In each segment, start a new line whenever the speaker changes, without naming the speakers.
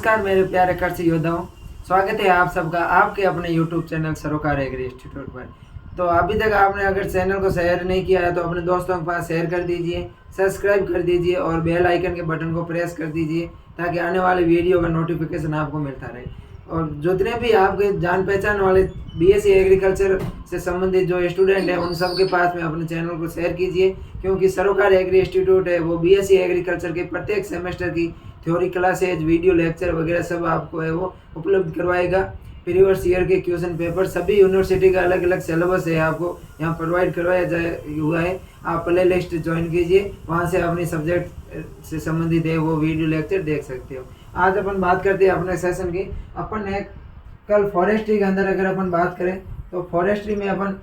नमस्कार मेरे प्यारे कृषि योद्धाओं, स्वागत है आप सबका आपके अपने YouTube चैनल सरोकार एग्री इंस्टीट्यूट पर। तो अभी तक आपने अगर चैनल को शेयर नहीं किया है तो अपने दोस्तों के पास शेयर कर दीजिए, सब्सक्राइब कर दीजिए और बेल आइकन के बटन को प्रेस कर दीजिए ताकि आने वाले वीडियो का नोटिफिकेशन आपको मिलता रहे। और जितने भी आपके जान पहचान वाले बीएससी एग्रीकल्चर से संबंधित जो स्टूडेंट हैं उन सब के पास में अपने चैनल को शेयर कीजिए, क्योंकि सरोकार एग्री इंस्टीट्यूट है वो बीएससी एग्रीकल्चर के प्रत्येक सेमेस्टर की थ्योरी क्लासेज, वीडियो लेक्चर वगैरह सब आपको है वो उपलब्ध करवाएगा। प्रीवियस ईयर के क्वेश्चन पेपर सभी यूनिवर्सिटी का अलग अलग सिलेबस है आपको यहाँ प्रोवाइड करवाया जाए हुआ है। आप प्ले लिस्ट ज्वाइन कीजिए, वहाँ से अपने सब्जेक्ट से संबंधित है वो वीडियो लेक्चर देख सकते हो। आज अपन बात करते हैं अपने सेशन की। अपन ने कल फॉरेस्ट्री के अंदर अगर अपन बात करें तो फॉरेस्ट्री में अपन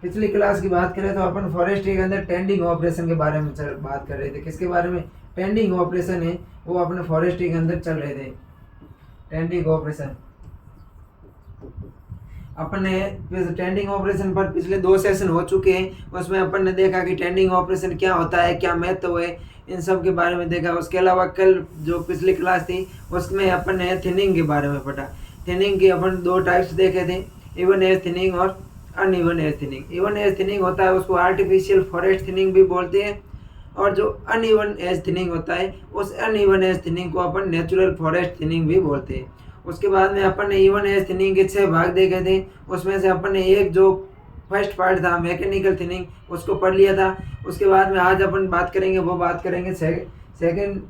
पिछली क्लास की बात करें तो अपन फॉरेस्ट्री के अंदर टेंडिंग ऑपरेशन के बारे में बात कर रहे थे। किसके बारे में? टेंडिंग ऑपरेशन है वो अपने फॉरेस्ट्री के अंदर चल रहे थे। टेंडिंग ऑपरेशन अपन ने टेंडिंग ऑपरेशन पर पिछले 2 सेशन हो चुके हैं। उसमें अपन ने देखा कि टेंडिंग ऑपरेशन क्या होता है, क्या महत्व है, इन सब के बारे में देखा। उसके अलावा कल जो पिछली क्लास थी उसमें अपन ने थिनिंग के बारे में पढ़ा। थिनिंग के अपन 2 टाइप्स देखे थे, इवन एज थिनिंग और uneven as thinning. Even age thinning होता है उसको आर्टिफिशियल फॉरेस्ट थिनिंग भी बोलते हैं, और जो अनइवन एज थिनिंग होता है उस अनइवन एज थिनिंग को अपन नेचुरल फॉरेस्ट थिनिंग भी बोलते हैं। उसके बाद में अपन ने इवन एज थिनिंग के 6 भाग देखे थे। उसमें से अपन ने एक जो फर्स्ट पार्ट था मैकेनिकल थिनिंग उसको पढ़ लिया था। उसके बाद में आज अपन बात करेंगे वो बात करेंगे सेकेंड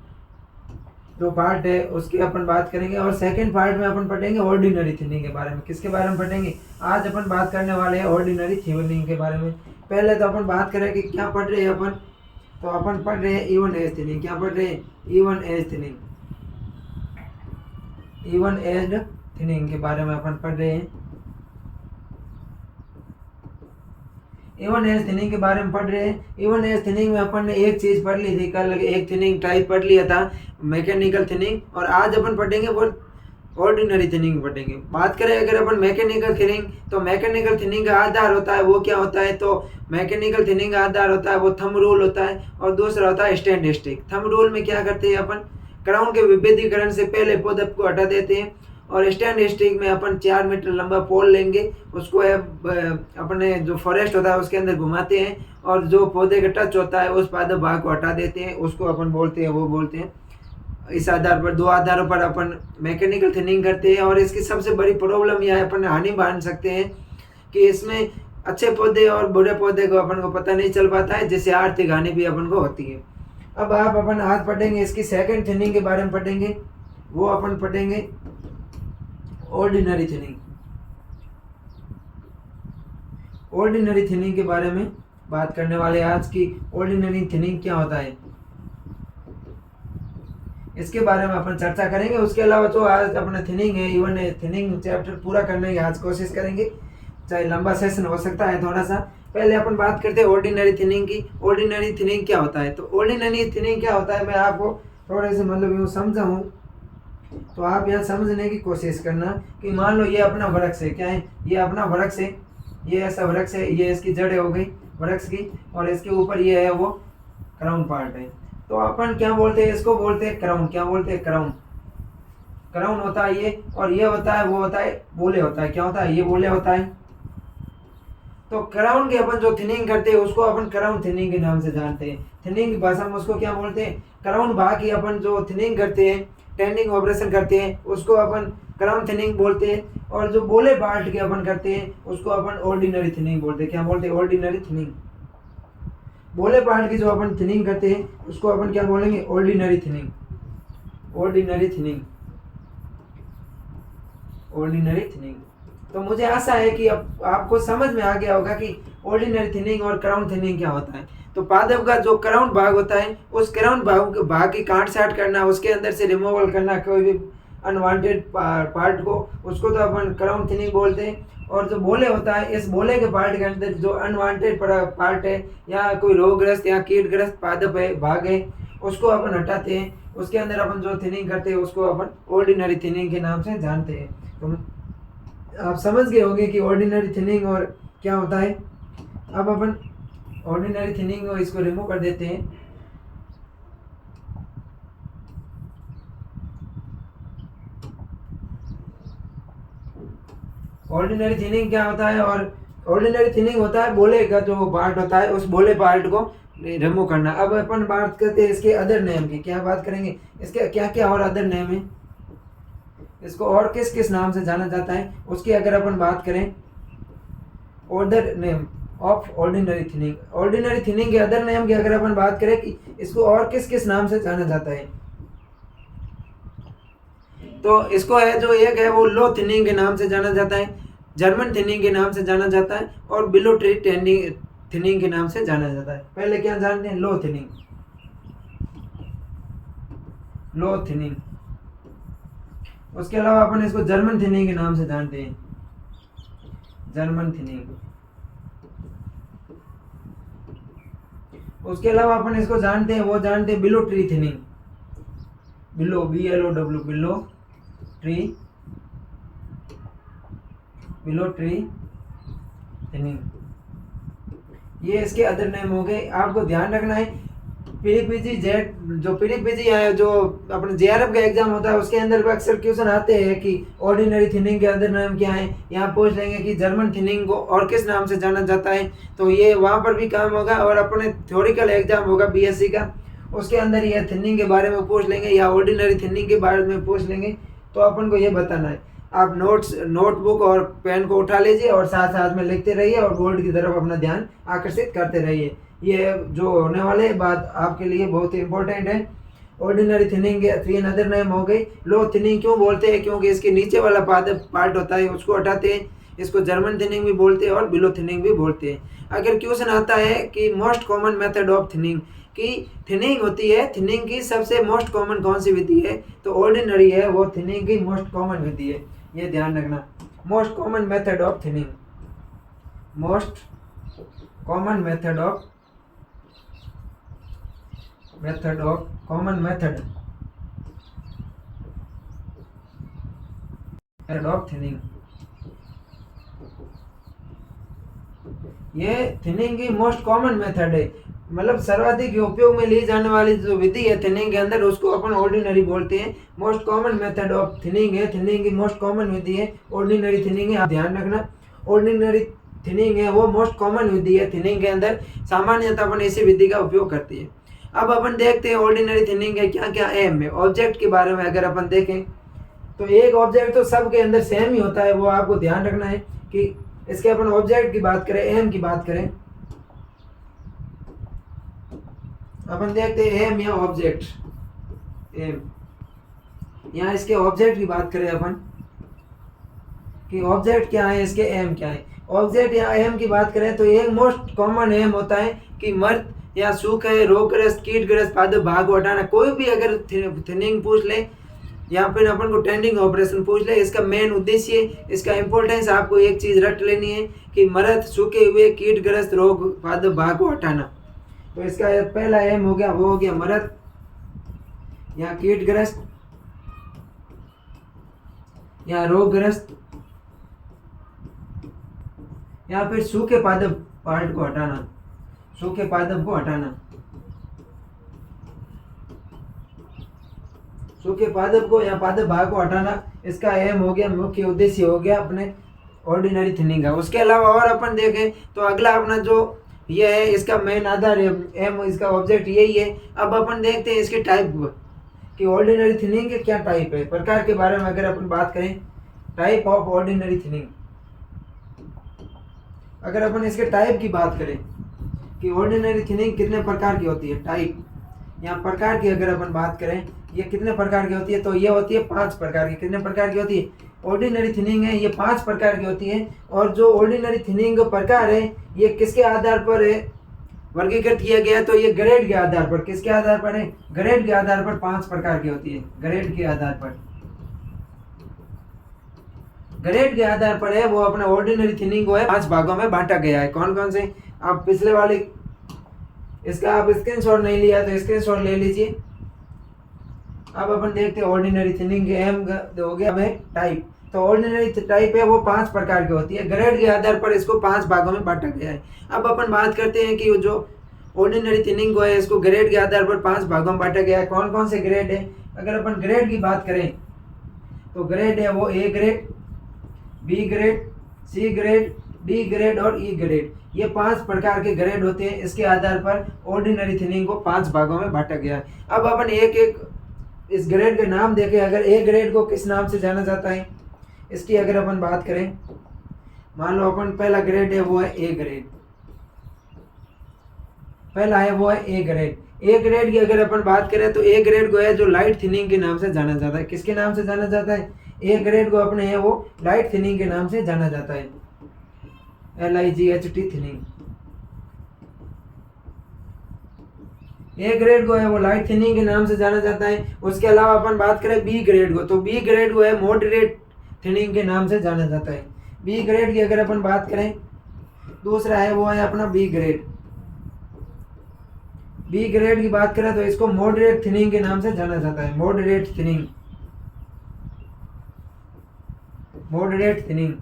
जो पार्ट है उसकी अपन बात करेंगे, और सेकेंड पार्ट में अपन पढ़ेंगे ऑर्डिनरी थिनिंग के बारे में। किसके बारे में पढ़ेंगे? आज अपन बात करने वाले हैं ऑर्डिनरी थिनिंग के बारे में। पहले तो अपन बात करें कि क्या पढ़ रहे हैं अपन, तो अपन पढ़ रहे हैं इवन एज थिनिंग। क्या पढ़ रहे हैं? Even age thinning. Even age thinning के बारे में अपन पढ़ रहे हैं। इवन एज थिनिंग के बारे में पढ़ रहे हैं। इवन एज थिनिंग में अपन ने एक चीज पढ़ ली थी कल, एक थिनिंग टाइप पढ़ लिया था मैकेनिकल थिनिंग, और आज अपन पढ़ेंगे वो ऑर्डिनरी थिनिंग पढ़ेंगे। बात करें अगर अपन मैकेनिकल थिनिंग, तो मैकेनिकल थिनिंग का आधार होता है वो क्या होता है, तो मैकेनिकल थिनिंग का आधार होता है वो थंब रूल होता है, और दूसरा होता है स्टैंड स्टिक। थंब रूल में क्या करते हैं अपन, क्राउन के विभेदीकरण से पहले पौधे को हटा देते हैं, और स्टैंड स्टिक में अपन 4 मीटर लंबा पोल लेंगे, उसको अपने जो फॉरेस्ट होता है उसके अंदर घुमाते हैं, और जो पौधे का टच होता है उस पादप भाग को हटा देते हैं, उसको अपन बोलते हैं वो बोलते हैं। इस आधार पर 2 आधारों पर अपन मैकेनिकल थिनिंग करते हैं। और इसकी सबसे बड़ी प्रॉब्लम यह है, अपन हानि मान सकते हैं कि इसमें अच्छे पौधे और बुरे पौधे को अपन को पता नहीं चल पाता है, जिससे आर्थिक हानि भी अपन को होती है। अब आप अपन आज पढ़ेंगे इसकी सेकंड थिनिंग के बारे में पढ़ेंगे, वो अपन पढ़ेंगे ऑर्डिनरी थिनिंग। ऑर्डिनरी थिनिंग के बारे में बात करने वाले आज की ऑर्डिनरी थिनिंग क्या होता है इसके बारे में अपन चर्चा करेंगे। उसके अलावा तो आज अपना थिनिंग है, इवन थिनिंग चैप्टर पूरा करने की आज कोशिश करेंगे, चाहे लंबा सेशन हो सकता है थोड़ा सा। पहले अपन बात करते हैं ऑर्डिनरी थिनिंग की। ऑर्डिनरी थिनिंग क्या होता है, तो ऑर्डिनरी थिनिंग क्या होता है मैं आपको थोड़े से मतलब यूँ समझाऊँ तो आप यहाँ समझने की कोशिश करना कि मान लो ये अपना वृक्ष है, क्या है ये अपना वृक्ष है, ये ऐसा वृक्ष है, ये इसकी जड़ें हो गई वृक्ष की, और इसके ऊपर ये है वो क्राउन पार्ट है। तो अपन क्या बोलते हैं, इसको बोलते हैं क्राउन। क्या बोलते हैं? क्राउन। क्राउन होता है ये, और ये होता है वो होता है बोले होता है। क्या होता है? ये बोले होता है। तो क्राउन की अपन जो थिनिंग करते हैं उसको अपन क्राउन थिनिंग के नाम से जानते हैं। थिनिंग की भाषा में उसको क्या बोलते हैं? क्राउन भाग की अपन जो थिनिंग करते हैं, टेंडिंग ऑपरेशन करते हैं, उसको अपन क्राउन थिनिंग बोलते हैं। और जो बोले पार्ट के अपन करते हैं उसको अपन ऑर्डिनरी थिनिंग बोलते हैं। क्या बोलते हैं? Ordinary thinning. बोले पार्ट की जो अपन थिनिंग करते हैं उसको अपन क्या बोलेंगे? Ordinary thinning. Ordinary thinning. Ordinary thinning. तो मुझे आशा है कि अब आपको समझ में आ गया होगा कि ऑर्डिनरी थिनिंग और क्राउन थिनिंग क्या होता है। तो पादप का जो क्राउन भाग होता है उस क्राउन भाग की काट छाट करना, उसके अंदर से रिमूवल करना कोई भी अनवांटेड पार्ट को, उसको तो अपन क्राउन थिनिंग बोलते हैं। और जो बोले होता है, इस बोले के पार्ट के अंदर जो अनवांटेड पार्ट है या कोई रोगग्रस्त या कीटग्रस्त पादप है भाग है उसको अपन हटाते हैं। उसके अंदर अपन जो थिनिंग करते हैं उसको अपन ऑर्डिनरी थिनिंग के नाम से जानते हैं। तो आप समझ गए होंगे कि ऑर्डिनरी थिनिंग और क्या होता है। अब अपन ऑर्डिनरी थिनिंग को इसको रिमूव कर देते हैं। ऑर्डिनरी थिनिंग क्या होता है, और ऑर्डिनरी थिनिंग होता है बोले का जो पार्ट होता है उस बोले पार्ट को रिमूव करना। अब अपन बात करते हैं इसके अदर नेम की। क्या बात करेंगे, इसके क्या क्या और अदर नेम है, इसको और किस किस नाम से जाना जाता है उसकी अगर अपन बात करें, other name of ordinary thinning. Ordinary thinning के अदर नेम की अगर अपन बात करें कि इसको और किस किस नाम से जाना जाता है, तो इसको है जो एक है वो लो थिनिंग के नाम से जाना जाता है, जर्मन थिनिंग के नाम से जाना जाता है, और बिलो ट्री थिनिंग के नाम से जाना जाता है। पहले क्या जानते हैं, लो थिनिंग, लो थिनिंग। उसके अलावा अपन इसको जर्मन थिनिंग के नाम से जानते हैं, जर्मन थिनिंग। उसके अलावा अपन इसको जानते हैं, वो जानते हैं below tree thinning, below BLOW, below tree, below tree thinning. ये इसके अदर नेम हो गए। आपको ध्यान रखना है पीडीपीजी जेट, जो पीडीपीजी है जो अपने JRF का एग्जाम होता है उसके अंदर भी अक्सर क्वेश्चन आते हैं कि ऑर्डिनरी थिनिंग के अदर नाम क्या है। यहाँ पूछ लेंगे कि जर्मन थिनिंग को और किस नाम से जाना जाता है, तो ये वहाँ पर भी काम होगा। और अपने थ्योरिकल एग्जाम होगा BSc का, उसके अंदर ये थिनिंग के बारे में पूछ लेंगे या ऑर्डिनरी थिनिंग के बारे में पूछ लेंगे, तो अपन को ये बताना है। आप नोटबुक और पेन को उठा लीजिए और साथ साथ में लिखते रहिए और बोर्ड की तरफ अपना ध्यान आकर्षित करते रहिए। ये जो होने वाले बात आपके लिए बहुत ही इंपॉर्टेंट है। ऑर्डिनरी थिनिंग के 3 अदर नेम हो गई। लो थिनिंग क्यों बोलते हैं, क्योंकि इसके नीचे वाला पार्ट होता है उसको हटाते हैं, इसको जर्मन थिनिंग भी बोलते हैं और बिलो थिनिंग भी बोलते हैं। अगर क्वेश्चन आता है कि most common method of thinning, की थिनिंग होती है, थिनिंग की सबसे मोस्ट कॉमन कौन सी विधि है, तो ऑर्डिनरी है वो थिनिंग की मोस्ट कॉमन विधि है। ये ध्यान रखना, most common method of thinning, most common method of common method of thinning. ये थिनिंग की मोस्ट कॉमन मेथड है, मतलब सर्वाधिक उपयोग में ली जाने वाली जो विधि है थिनिंग के अंदर उसको अपन ऑर्डिनरी बोलते हैं। Most common method of thinning है, थिनिंग की मोस्ट कॉमन विधि है ऑर्डिनरी थिनिंग है। आप ध्यान रखना, ऑर्डिनरी थिनिंग है वो मोस्ट कॉमन विधि है थिनिंग के अंदर, सामान्यतः अपन इसी विधि का उपयोग करती है। अब अपन देखते हैं ऑर्डिनरी थिनिंग के क्या क्या एम है। ऑब्जेक्ट के बारे में अगर अपन देखें तो एक ऑब्जेक्ट तो सबके अंदर सेम ही होता है, वो आपको ध्यान रखना है कि इसके अपन ऑब्जेक्ट की बात करें, एम की बात करें, अपन देखते हैं एम या ऑब्जेक्ट, एम यहाँ इसके ऑब्जेक्ट की बात करें अपन कि ऑब्जेक्ट क्या है, इसके एम क्या है। ऑब्जेक्ट या एम की बात करें तो एक मोस्ट कॉमन एम होता है कि मर्द या सूख है, रोगग्रस्त, कीटग्रस्त पादप भाग को हटाना। कोई भी अगर थिनिंग पूछ ले या फिर अपन को टेंडिंग ऑपरेशन पूछ ले, इसका मेन उद्देश्य, इसका इंपॉर्टेंस आपको एक चीज रट लेनी है कि मृत, सूखे हुए, कीटग्रस्त, रोग पादप भाग को हटाना। तो इसका पहला एम हो गया, वो हो गया मृत या कीटग्रस्त या रोगग्रस्त या फिर सूखे पादप पार्ट को हटाना, सूखे पादप को हटाना, सूखे पादप को या पादप भाग को हटाना, इसका एम हो गया, मुख्य उद्देश्य हो गया अपने ऑर्डिनरी थिनिंग का। उसके अलावा और अपन देखें तो अगला अपना जो ये है इसका मेन आधार है, एम इसका ऑब्जेक्ट यही है। अब अपन देखते हैं इसके टाइप कि ऑर्डिनरी थिनिंग के क्या टाइप है, प्रकार के बारे में अगर अपन बात करें, टाइप ऑफ ऑर्डिनरी थिनिंग। अगर अपन इसके टाइप की बात करें कि ऑर्डिनरी थिनिंग कितने प्रकार की होती है, टाइप या प्रकार की अगर अपन बात करें ये कितने प्रकार की होती है, तो ये होती है 5 प्रकार की। कितने प्रकार की होती है ऑर्डिनरी थिनिंग है, ये 5 प्रकार की होती है। और जो ऑर्डिनरी थिनिंग प्रकार है ये किसके आधार पर है वर्गीकृत किया गया, तो ये ग्रेड के आधार पर, किसके आधार पर है, ग्रेड के आधार पर 5 प्रकार की होती है। ग्रेड के आधार पर, ग्रेड के आधार पर है वो अपना ऑर्डिनरी थिनिंग को है 5 भागों में बांटा गया है। कौन कौन से, आप पिछले वाले इसका आप स्क्रीनशॉट नहीं लिया तो स्क्रीनशॉट ले लीजिए। अब अपन देखते हैं ऑर्डिनरी थिनिंग के एम हो गया है टाइप। तो ऑर्डिनरी टाइप है वो 5 प्रकार की होती है, ग्रेड के आधार पर इसको 5 भागों में बांटा गया है। अब अपन बात करते हैं कि जो ऑर्डिनरी थिनिंग को है इसको ग्रेड के आधार पर 5 भागों में बांटा गया है। कौन कौन से ग्रेड है, अगर अपन ग्रेड की बात करें तो ग्रेड है वो A grade, B grade, C grade, D grade और ई ग्रेड, ये 5 प्रकार के ग्रेड होते हैं। इसके आधार पर ऑर्डिनरी थिनिंग को 5 भागों में बांटा गया है। अब अपन एक एक इस ग्रेड के नाम देखें। अगर ए ग्रेड को किस नाम से जाना जाता है, इसकी अगर अपन बात करें, मान लो अपन पहला ग्रेड है वो है ए ग्रेड, पहला है वो है ए ग्रेड। ए ग्रेड की अगर अपन बात करें तो ए ग्रेड को है जो लाइट थिनिंग के नाम से जाना जाता है। किसके नाम से जाना जाता है? ए ग्रेड को अपने है वो लाइट थिनिंग के नाम से जाना जाता है, LIGHT थिनिंग। ए ग्रेड को है वो लाइट थिनिंग के नाम से जाना जाता है। उसके अलावा अपन बात करें बी ग्रेड को, तो बी ग्रेड को है मॉडरेट थिनिंग के नाम से जाना जाता है। बी ग्रेड की अगर अपन बात करें, दूसरा है वो है अपना बी ग्रेड। बी ग्रेड की बात करें तो इसको मॉडरेट थिनिंग के नाम से जाना जाता है, moderate thinning, moderate thinning,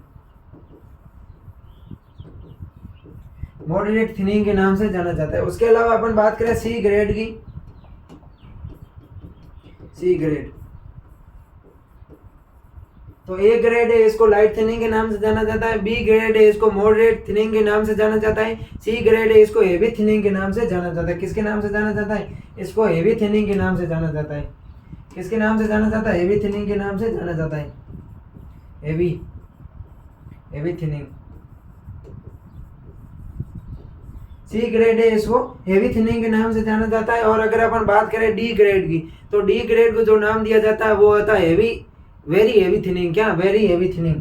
moderate thinning के नाम से जाना जाता है। उसके अलावा अपन बात करें सी ग्रेड की, सी ग्रेड, तो ए ग्रेड है इसको लाइट थिनिंग के नाम से जाना जाता है, बी ग्रेड है इसको मॉडरेट थिनिंग के नाम से जाना जाता है, सी ग्रेड है इसको हेवी थिनिंग के नाम से जाना जाता है। किसके नाम से जाना जाता है? इसको हेवी थिनिंग के नाम से जाना जाता है। किसके नाम से जाना जाता है? हेवी थिनिंग के नाम से जाना जाता है, heavy, heavy thinning. C grade है इसको हेवी थिनिंग के नाम से जाना जाता है। और अगर अपन बात करें डी ग्रेड की, तो डी ग्रेड को जो नाम दिया जाता है वो होता है हेवी, वेरी हेवी थिनिंग। क्या? Very heavy thinning.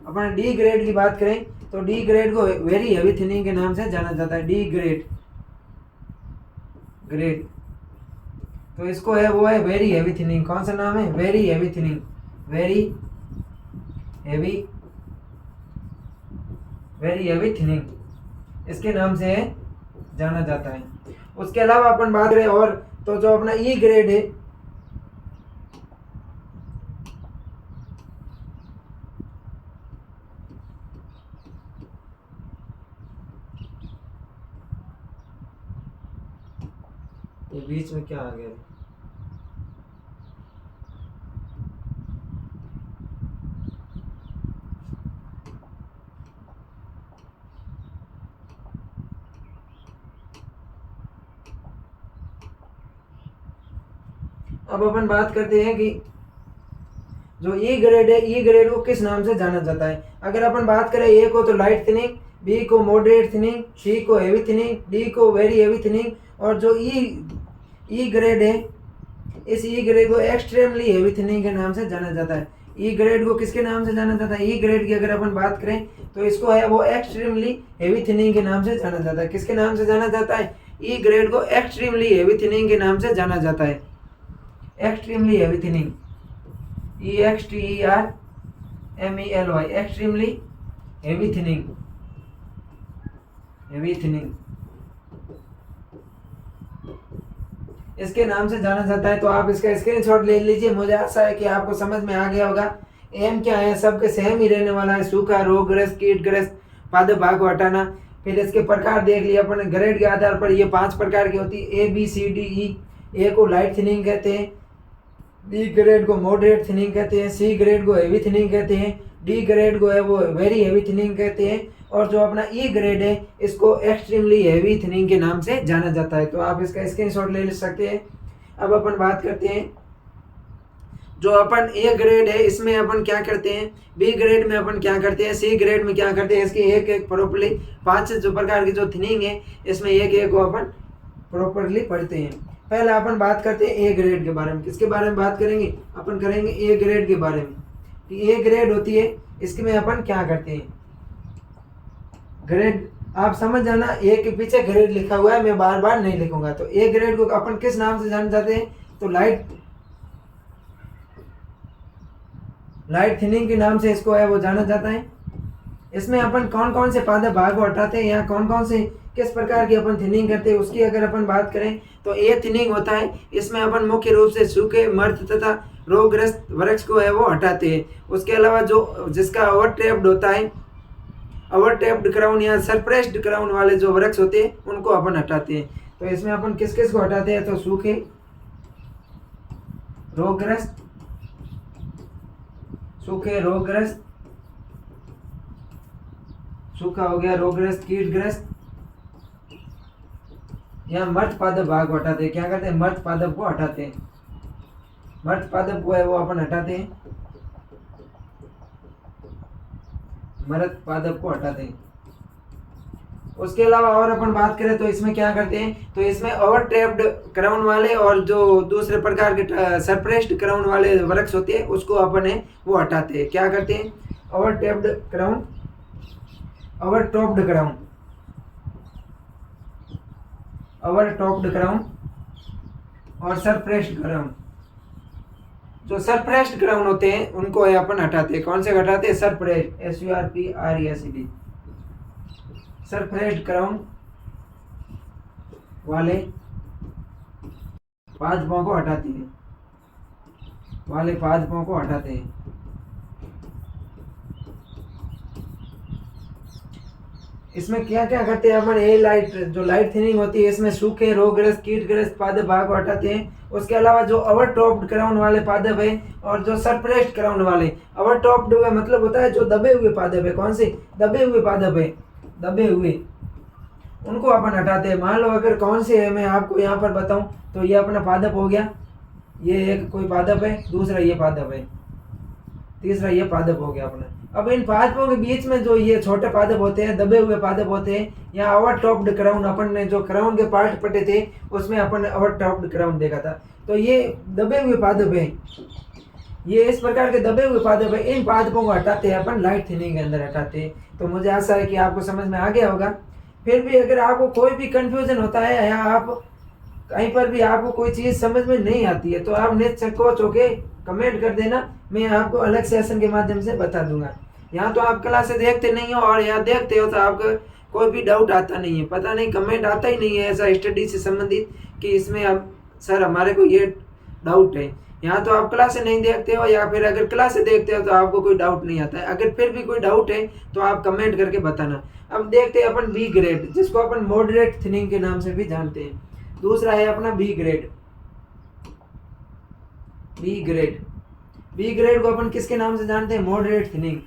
अपन डी ग्रेड की बात करें तो डी ग्रेड को वेरी हेवी थिनिंग के नाम से जाना जाता है, डी ग्रेड, ग्रेड। तो इसको है वो है वेरी हेवी थिनिंग। कौन सा नाम है? Very heavy thinning, very heavy, very heavy thinning, इसके नाम से जाना जाता है। उसके अलावा अपन बात करें और, तो जो अपना ई ग्रेड है, ये बीच में क्या आ गया? अब अपन बात करते हैं कि जो ई ग्रेड है, ई ग्रेड को किस नाम से जाना जाता है। अगर अपन बात करें ए को तो लाइट थिनिंग, बी को मॉडरेट थिनिंग, सी को हेवी थिनिंग, डी को वेरी हेवी थिनिंग, और जो ई ग्रेड है, इस ई ग्रेड को एक्सट्रीमली हेवी थिनिंग के नाम से जाना जाता है। ई ग्रेड को किसके नाम से जाना जाता है? ई ग्रेड की अगर अपन बात करें तो इसको है वो एक्सट्रीमली हेवी थिनिंग के नाम से जाना जाता है। किसके नाम से जाना जाता है? ई ग्रेड को एक्सट्रीमली हेवी थिनिंग के नाम से जाना जाता है, extremely heavy thinning, EXTREMELY, extremely heavy thinning, heavy thinning, इसके नाम से जाना जाता है। तो आप इसका स्क्रीनशॉट ले लीजिए। मुझे आशा है कि आपको समझ में आ गया होगा। एम क्या है, सबके सेम ही रहने वाला है, सूखा, रोगग्रस्त, कीटग्रस्त, पादप भाग को हटाना। फिर इसके प्रकार देख लिए अपन ग्रेड के आधार पर, ये 5 प्रकार की होती है, ABCDE। ए को लाइट थिनिंग कहते हैं, बी ग्रेड को मॉडरेट थिनिंग कहते हैं, सी ग्रेड को हेवी थिनिंग कहते हैं, डी ग्रेड को है वो वेरी हेवी थिनिंग कहते हैं, और जो अपना ई ग्रेड है इसको एक्सट्रीमली हेवी थिनिंग के नाम से जाना जाता है। तो आप इसका स्क्रीनशॉट ले सकते हैं। अब अपन बात करते हैं जो अपन ए ग्रेड है इसमें अपन क्या करते हैं, बी ग्रेड में अपन क्या करते हैं, सी ग्रेड में क्या करते हैं। इसकी एक एक प्रॉपर्ली 5 जो प्रकार की जो थिनिंग है इसमें एक एक को अपन प्रॉपरली पढ़ते हैं। पहले अपन बात करते हैं ए ग्रेड के बारे में। किसके बारे में बात करेंगे? अपन करेंगे ए ग्रेड के बारे में। ए ग्रेड होती है, इसमें अपन क्या करते हैं, ग्रेड आप समझ जाना, ए के पीछे ग्रेड लिखा हुआ है, मैं बार बार नहीं लिखूंगा। तो ए ग्रेड को अपन किस नाम से जान जाते हैं? तो लाइट थिनिंग के नाम से इसको है वो जाना जाता है। इसमें अपन कौन कौन से पादप भाग को हटाते हैं या कौन कौन से किस प्रकार की अपन थिनिंग करते हैं उसकी अगर अपन बात करें तो ए थिनिंग होता है। इसमें अपन मुख्य रूप से सूखे, मर्द तथा रोगग्रस्त वृक्ष को है वो हटाते हैं। उसके अलावा जो जिसका ओवरटैप्ड होता है, ओवरटैप्ड क्राउन या सरप्रेस्ड क्राउन वाले जो वृक्ष होते हैं उनको अपन हटाते हैं। तो इसमें अपन किस किस को हटाते हैं? तो सूखे, रोगग्रस्त, सूखा हो गया, रोगग्रस्त, कीटग्रस्त या मर्द पादप भाग को हटाते हैं। क्या करते हैं? मर्द पादप को हटाते हैं। मर्द पादप को है वो अपन हटाते हैं, मर्द पादप को हटाते हैं। उसके अलावा और अपन बात करें तो इसमें क्या करते हैं, तो इसमें ओवर ट्रैप्ड क्राउन वाले और जो दूसरे प्रकार के सरप्रेस्ड क्राउन वाले वृक्ष होते हैं उसको अपन है वो हटाते हैं। क्या करते हैं? Over trapped crown, over topped crown, over topped crown और सरप्रेस्ड क्राउन। जो सरप्रेस्ड क्राउन होते हैं उनको है अपन हटाते हैं। कौन से हटाते हैं? सरप्रेस्ड, SURPRESED, सरप्रेस्ड क्राउन वाले पादपों को हटाते हैं, वाले पादपों को हटाते हैं। इसमें क्या क्या करते हैं अपन? ए लाइट, जो लाइट थिनिंग होती है इसमें सूखे, रोगग्रस्त, कीटग्रस्त पादप भाग को हटाते हैं। उसके अलावा जो ओवर टॉप्ड क्राउन वाले पादप है और जो सरप्रेस्ड क्राउन वाले, ओवर टॉप्ड हुए मतलब होता है जो दबे हुए पादप है। कौन से? दबे हुए पादप है, दबे हुए, उनको अपन हटाते हैं। मान लो अगर कौन से है मैं आपको यहाँ पर बताऊं तो ये अपना पादप हो गया, ये एक कोई पादप है, दूसरा ये पादप है, तीसरा ये पादप हो गया अपना। अब इन पादपों के बीच में जो ये छोटे पादप होते हैं, दबे हुए पादप होते हैं, या ओवर टॉप्ड क्राउन, अपन ने जो क्राउन के पार्ट पटे थे उसमें अपन ने ओवर टॉप्ड क्राउन देखा था, तो ये दबे हुए पादप है, ये इस प्रकार के दबे हुए पादप है। इन पादपों को हटाते हैं अपन, लाइट थिनिंग के अंदर हटाते हैं। तो मुझे आशा है कि आपको समझ में आ गया होगा। फिर भी अगर आपको कोई भी कंफ्यूजन होता है या आप कहीं पर भी आपको कोई चीज़ समझ में नहीं आती है तो आप निसंकोच होके कमेंट कर देना, मैं आपको अलग सेशन के माध्यम से बता दूंगा। यहाँ तो आप क्लास से देखते नहीं हो और यहाँ देखते हो तो आपका कोई भी डाउट आता नहीं है, पता नहीं कमेंट आता ही नहीं है ऐसा स्टडी से संबंधित कि इसमें अब सर हमारे को ये डाउट है। यहाँ तो आप क्लास से नहीं देखते हो या फिर अगर क्लास से देखते हो तो आपको कोई डाउट नहीं आता है। अगर फिर भी कोई डाउट है तो आप कमेंट करके बताना। अब देखते हैं अपन बी ग्रेड, जिसको अपन मॉडरेट थिनिंग के नाम से भी जानते हैं। दूसरा है अपना B grade. B grade, B grade को अपन किसके नाम से जानते हैं? Moderate thinning.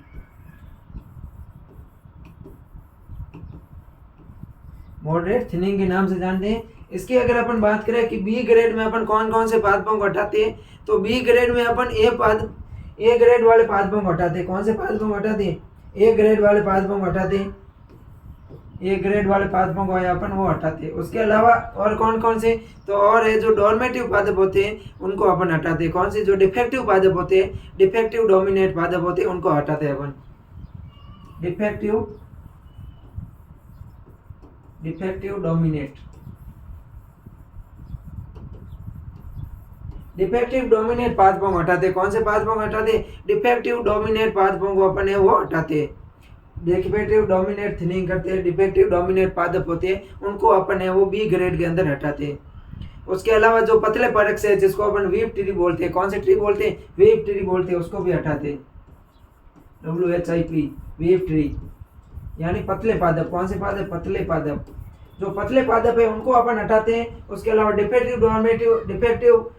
मॉडरेट थिनिंग के नाम से जानते हैं। इसकी अगर अपन बात करें कि बी ग्रेड में अपन कौन कौन से पादपों को हटाते हैं, तो बी ग्रेड में अपन ए ग्रेड वाले पादपों को हटाते हैं। कौन से पादपों को हटाते हैं? ए ग्रेड वाले पादपों को हटाते हैं, ए ग्रेड वाले पादपों को अपन वो हटाते हैं। उसके अलावा और कौन कौन से, तो और है जो डॉर्मेटिव पादप होते हैं उनको अपन हटाते हैं। कौन से? जो डिफेक्टिव पादप होते हैं, डिफेक्टिव डोमिनेट पादप होते हैं, उनको हटाते हैं अपन। डिफेक्टिव डोमिनेट, डिफेक्टिव डोमिनेट पादपों को हटाते हैं। कौन से पादपों को हटाते हैं? डिफेक्टिव डोमिनेट पादपों को अपन है वो हटाते हैं। डिफेक्टिव डोमिनेट थिनिंग करते हैं, डिफेक्टिव डोमिनेट पादप होते हैं उनको अपन है वो बी ग्रेड के अंदर हटाते हैं। उसके अलावा जो पतले परक से जिसको अपन वीप ट्री बोलते हैं, कौन से ट्री बोलते हैं? वीप ट्री बोलते हैं, उसको भी हटाते हैं। WHIP, वीप ट्री, यानी पतले पादप। कौन से पादप? पतले पादप। जो पतले पादप है उनको अपन हटाते हैं। उसके अलावा डिफेक्टिव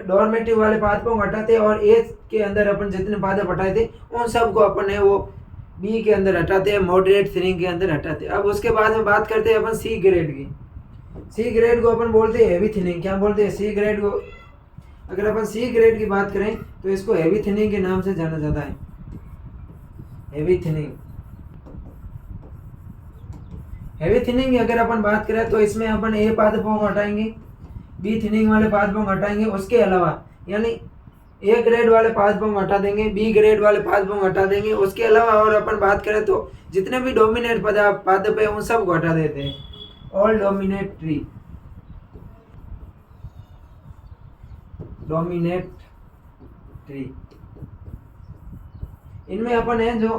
डोर्मेटिव वाले पादपों को हटाते हैं और ए के अंदर अपन जितने पादप हटाए थे उन सब को अपन है वो बी के अंदर हटाते हैं, मॉडरेट थिनिंग के अंदर हटाते हैं। अब उसके बाद में बात करते हैं अपन सी ग्रेड की। सी ग्रेड को अपन बोलते हैं हेवी थिनिंग। क्या बोलते हैं? सी ग्रेड को अगर अपन सी ग्रेड की बात करें तो इसको हेवी थिनिंग के नाम से जाना जाता है। हेवी थिनिंग, हेवी थिनिंग की अगर अपन बात करें तो इसमें अपन ए पादपों को हटाएंगे, बी थिनिंग वाले पादपों को हटाएंगे। उसके अलावा यानी ए ग्रेड वाले पादपों को हटा देंगे, बी ग्रेड वाले पादपों को हटा देंगे। उसके अलावा और अपन बात करें तो जितने भी डोमिनेट पादप है उन सब को हटा देते हैं। All dominate tree, dominate tree, इनमें अपन है जो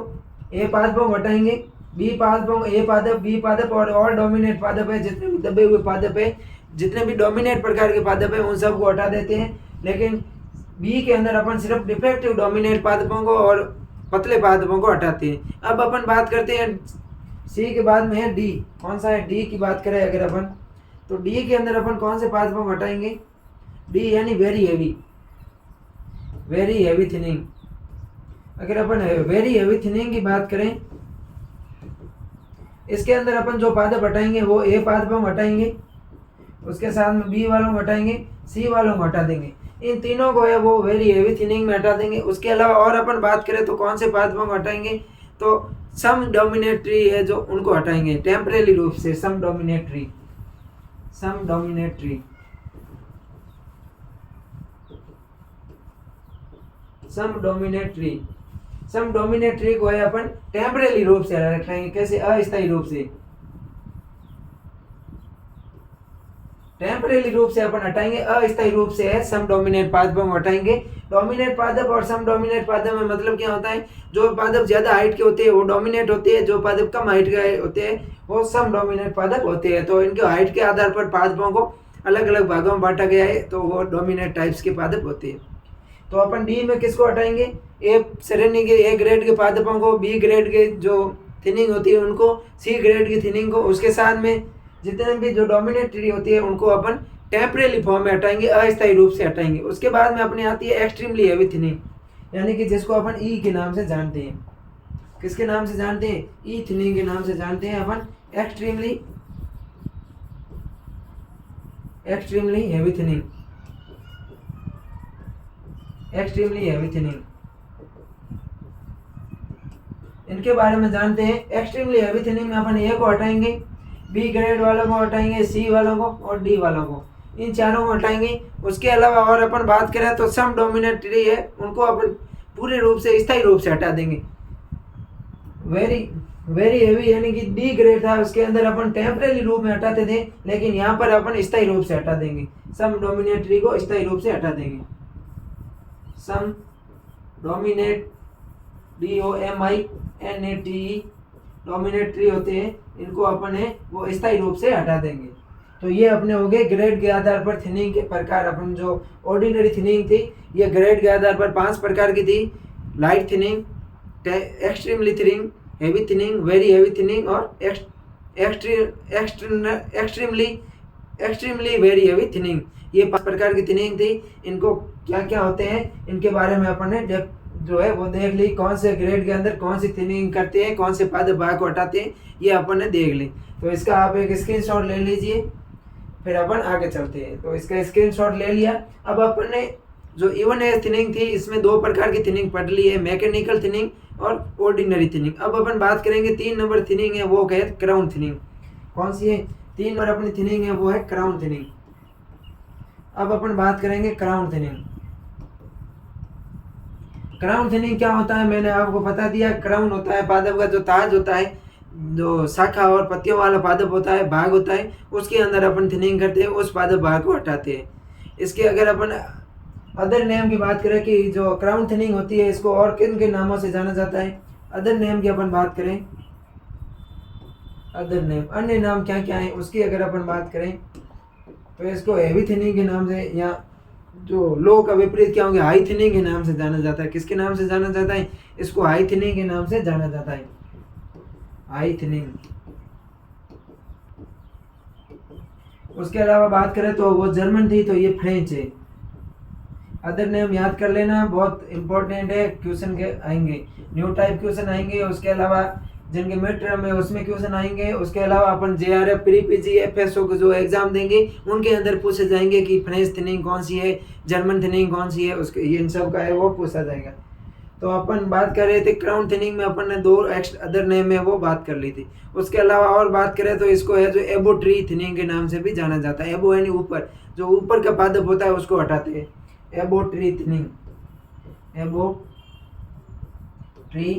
ए पादपों को हटाएंगे, बी पादपों, ए पादप, बी पादप और ऑल डोमिनेट पादप है, जितने भी दबे हुए पादप है, जितने भी डोमिनेट प्रकार के पादप है उन सब को हटा देते हैं। लेकिन बी के अंदर अपन सिर्फ डिफेक्टिव डोमिनेट पादपों को और पतले पादपों को हटाते हैं। अब अपन बात करते हैं सी के बाद में है डी। कौन सा है? डी की बात करें अगर अपन तो डी के अंदर अपन कौन से पादपों को हटाएंगे? डी यानी very heavy, very heavy thinning. अगर अपन वेरी हेवी थिनिंग की बात करें इसके अंदर अपन जो पादप हटाएंगे वो ए पादप हम हटाएंगे, उसके साथ में बी वालों को हटाएंगे, सी वालों को हटा देंगे। इन तीनों को है वो वेरी हेवी थिनिंग में हटा देंगे। उसके अलावा और अपन बात करें तो कौन से पादपों को हटाएंगे, तो सम डोमिनेटरी है जो उनको हटाएंगे टेम्परेरी रूप से। सम डोमिनेटरी सम डोमिनेटरी को है अपन टेम्परेरी रूप से हटाएंगे। कैसे? अस्थायी रूप से। टेम्परेरी रूप से अपन हटाएंगे, अस्थायी रूप से है सम डोमिनेट पादप हम हटाएंगे। डोमिनेट पादप और सम डोमिनेट पादप में मतलब क्या होता है, जो पादप ज्यादा हाइट के होते हैं वो डोमिनेट होते हैं, जो पादप कम हाइट के होते हैं वो सम डोमिनेट पादप होते हैं। तो इनके हाइट के आधार पर पादपों को अलग अलग भागों में बांटा गया है, तो वो डोमिनेट टाइप्स के पादप होते हैं। तो अपन डी में किसको हटाएंगे, ए श्रेणी के ए ग्रेड के पादपों को, बी ग्रेड के जो थिनिंग होती है उनको, सी ग्रेड की थिनिंग को, उसके साथ में जितने भी जो डोमिनेटरी होती है उनको अपन टेम्परेरी फॉर्म में हटाएंगे, अस्थायी रूप से हटाएंगे। उसके बाद में अपने आती है एक्सट्रीमली हेवी थिनिंग, यानी कि जिसको अपन ई के नाम से जानते हैं। किसके नाम से जानते हैं? ई थिनिंग के नाम से जानते हैं अपन। Extremely heavy thinning, extremely heavy thinning, इनके बारे में जानते हैं। एक्सट्रीमली हेवी थिनिंग में अपन ए को हटाएंगे, बी ग्रेड वालों को हटाएंगे, सी वालों को और डी वालों को, इन चारों को हटाएंगे। उसके अलावा और अपन बात करें तो सम डोमिनेटरी है उनको अपन पूरे रूप से स्थायी रूप से हटा देंगे। वेरी हेवी यानी कि डी ग्रेड था, उसके अंदर अपन टेम्परेरी रूप में हटाते थे, लेकिन यहाँ पर अपन स्थायी रूप से हटा देंगे। सम डोमिनेटरी को स्थायी रूप से हटा देंगे। सम डोमिनेट DOMINATE डोमिनेटरी होते हैं, इनको अपन है वो स्थायी रूप से हटा देंगे। तो ये अपने हो गए ग्रेड के आधार पर थिनिंग के प्रकार। अपन जो ऑर्डिनरी थिनिंग थी ये ग्रेड के आधार पर 5 प्रकार की थी: light thinning, extremely thinning, heavy thinning, very heavy thinning और एक्सट्रीमली वेरी हेवी थिनिंग। ये 5 प्रकार की थिनिंग थी। इनको क्या क्या होते हैं इनके बारे में अपन ने जो है वो देख ली, कौन से ग्रेड के अंदर कौन सी थिनिंग करते हैं, कौन से पादप भाग को हटाते हैं, ये अपन ने देख ली। तो इसका आप एक स्क्रीनशॉट ले लीजिए, फिर अपन आगे चलते हैं। तो इसका स्क्रीनशॉट ले लिया। अब अपन ने जो इवन एयर थिनिंग थी इसमें 2 प्रकार की थिनिंग पढ़ ली है, मैकेनिकल थिनिंग और ऑर्डिनरी थिनिंग। अब अपन बात करेंगे 3 नंबर थिनिंग है वो है क्राउन थिनिंग। कौन सी है? 3 नंबर अपनी थिनिंग है वो है क्राउन थिनिंग। अब अपन बात करेंगे क्राउन थिनिंग। क्राउन थिनिंग क्या होता है मैंने आपको बता दिया। क्राउन होता है पादप का जो ताज होता है, जो शाखा और पत्तियों वाला पादप होता है, भाग होता है, उसके अंदर अपन थिनिंग करते हैं, उस पादप भाग को हटाते हैं। इसके अगर अपन अदर नेम की बात करें कि जो क्राउन थिनिंग होती है इसको और किन के नामों से जाना जाता है, अदर नेम की अपन बात करें, अदर नेम अन्य नाम क्या क्या है उसकी अगर अपन बात करें तो इसको हेवी थिनिंग के नाम से, या जो लो का विपरीत क्या होंगे, हाई थिनिंग के नाम से जाना जाता है। किसके नाम से जाना जाता है? इसको हाई थिनिंग के नाम से जाना जाता है, हाई थिनिंग। उसके अलावा बात करें तो वो जर्मन थी, तो ये फ्रेंच है। अदर नेम याद कर लेना, बहुत इंपॉर्टेंट है, क्वेश्चन के आएंगे, न्यू टाइप क्वेश्चन आएंगे। उसके अलावा जिनके मिड टर्म है उसमें क्वेश्चन आएंगे। उसके अलावा अपन JRF प्री PG FSO को जो एग्जाम देंगे उनके अंदर पूछे जाएंगे कि फ्रेंच थिनिंग कौन सी है, जर्मन थिनिंग कौन सी है, उसके इन सब का है वो पूछा जाएगा। तो अपन बात कर रहे थे क्राउन थिनिंग में अपन ने 2 अदर नेम है वो बात कर ली थी। उसके अलावा और बात करें तो इसको है जो एबो ट्री थिनिंग के नाम से भी जाना जाता है। एबो यानी ऊपर, जो ऊपर का पादप होता है उसको हटाते हैं, एबो ट्री थिनिंग, एबो ट्री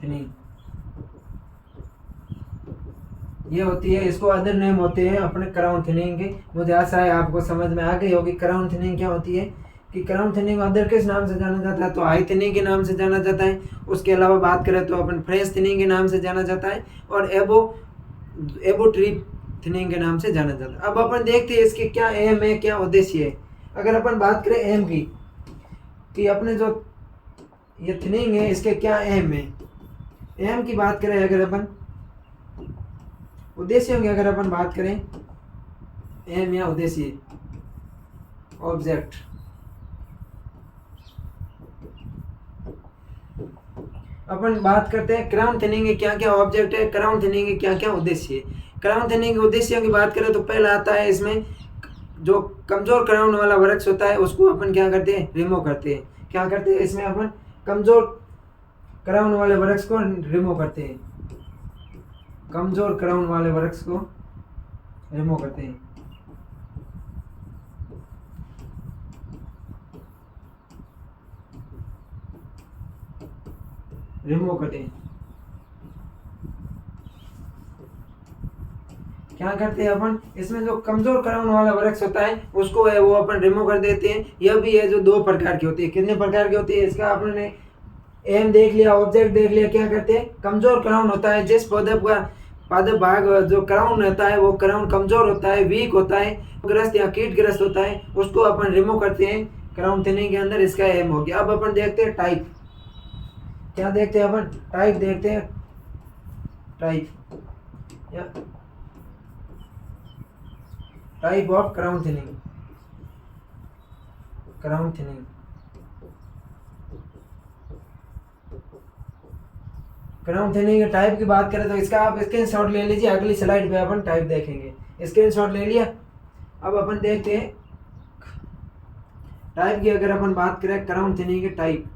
थिनिंग ये होती है। इसको अदर नेम होते हैं अपने क्राउन थिनिंग के। मुझे आशा है आपको समझ में आ गई होगी क्राउन थिनिंग क्या होती है। कि क्राउन थिनिंग अदर किस नाम से जाना जाता है, तो हाई थिनिंग के नाम से जाना जाता है। उसके अलावा बात करें तो अपन फ्रेंच थिनिंग के नाम से जाना जाता है, और एबो ट्री थिनिंग के नाम से जाना जाता है। अब अपन देखते हैं इसके क्या एम है, क्या उद्देश्य है। अगर अपन बात करें एम की, कि अपने जो ये थिनिंग है इसके क्या एम है, एम की बात करें अगर अपन, उद्देश्यों की अगर अपन बात करें, एम या उद्देश्य, ऑब्जेक्ट। अपन बात करते हैं क्राउन थिनिंग के क्या क्या ऑब्जेक्ट है, क्राउन थिनिंग के क्या क्या उद्देश्य है। क्राउन थिनिंग के उद्देश्यों की बात करें तो पहला आता है इसमें जो कमजोर क्राउन वाला वृक्ष होता है उसको अपन क्या करते हैं, रिमूव करते हैं। क्या करते हैं इसमें अपन कमजोर क्राउन वाले वृक्ष को रिमूव करते हैं, कमजोर क्राउन वाले वृक्ष को रिमूव करते हैं। रिमूव करते हैं क्या करते हैं अपन, इसमें जो कमजोर क्राउन वाला वृक्ष होता है उसको है वो अपन रिमूव कर देते हैं। यह भी है जो दो प्रकार की होती है। कितने प्रकार की होती है इसका अपने एम देख लिया, ऑब्जेक्ट देख लिया। क्या करते हैं, कमजोर क्राउन होता है जिस पौधे का पादप भाग जो क्राउन रहता है वो क्राउन कमजोर होता है, वीक होता है, ग्रस्त या कीट ग्रस्त होता है, उसको अपन रिमूव करते हैं क्राउन थिनिंग के अंदर। इसका एम हो गया। अब अपन देखते हैं टाइप। क्या देखते हैं अपन, टाइप देखते हैं। Type of crown thinning. Crown thinning, crown thinning के टाइप की बात करें तो इसका आप स्क्रीनशॉट ले लीजिए, अगली स्लाइड पे अपन टाइप देखेंगे। स्क्रीनशॉट ले लिया। अब अपन देखते हैं टाइप की। अगर अपन बात करें क्राउन थिनिंग के टाइप,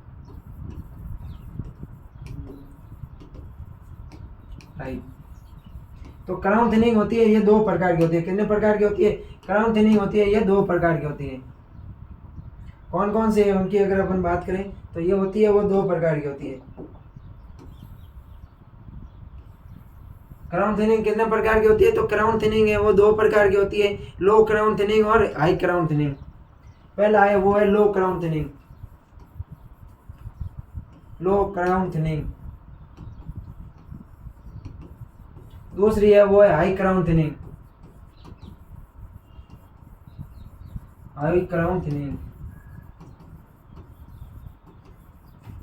तो क्राउन थिनिंग होती है ये दो प्रकार की होती है। कितने प्रकार की होती है, क्राउन थिनिंग होती है ये दो प्रकार की होती है। कौन कौन से उनकी अगर अपन बात करें तो ये होती है वो दो प्रकार की होती है। क्राउन थिनिंग कितने प्रकार की होती है, तो क्राउन थिनिंग है वो दो प्रकार की होती है, लो क्राउन थिनिंग और हाई क्राउन थिनिंग। पहला है वो है low crown thinning, low crown thinning. दूसरी है वो है high crown thinning, high crown thinning.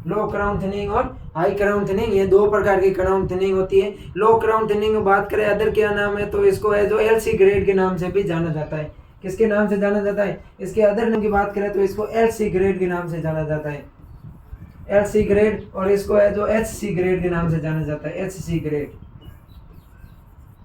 Low crown thinning और हाई क्राउन थिनिंग ये दो प्रकार की क्राउन थिनिंग होती है। लो क्राउन थिनिंग में बात करें अदर क्या नाम है तो इसको है जो एलसी ग्रेड के नाम से भी जाना जाता है। किसके नाम से जाना जाता है, इसके अदर नाम की बात करें तो इसको एलसी ग्रेड के नाम से जाना जाता है, एलसी ग्रेड। और इसको है जो एचसी ग्रेड के नाम से जाना जाता है, एचसी ग्रेड।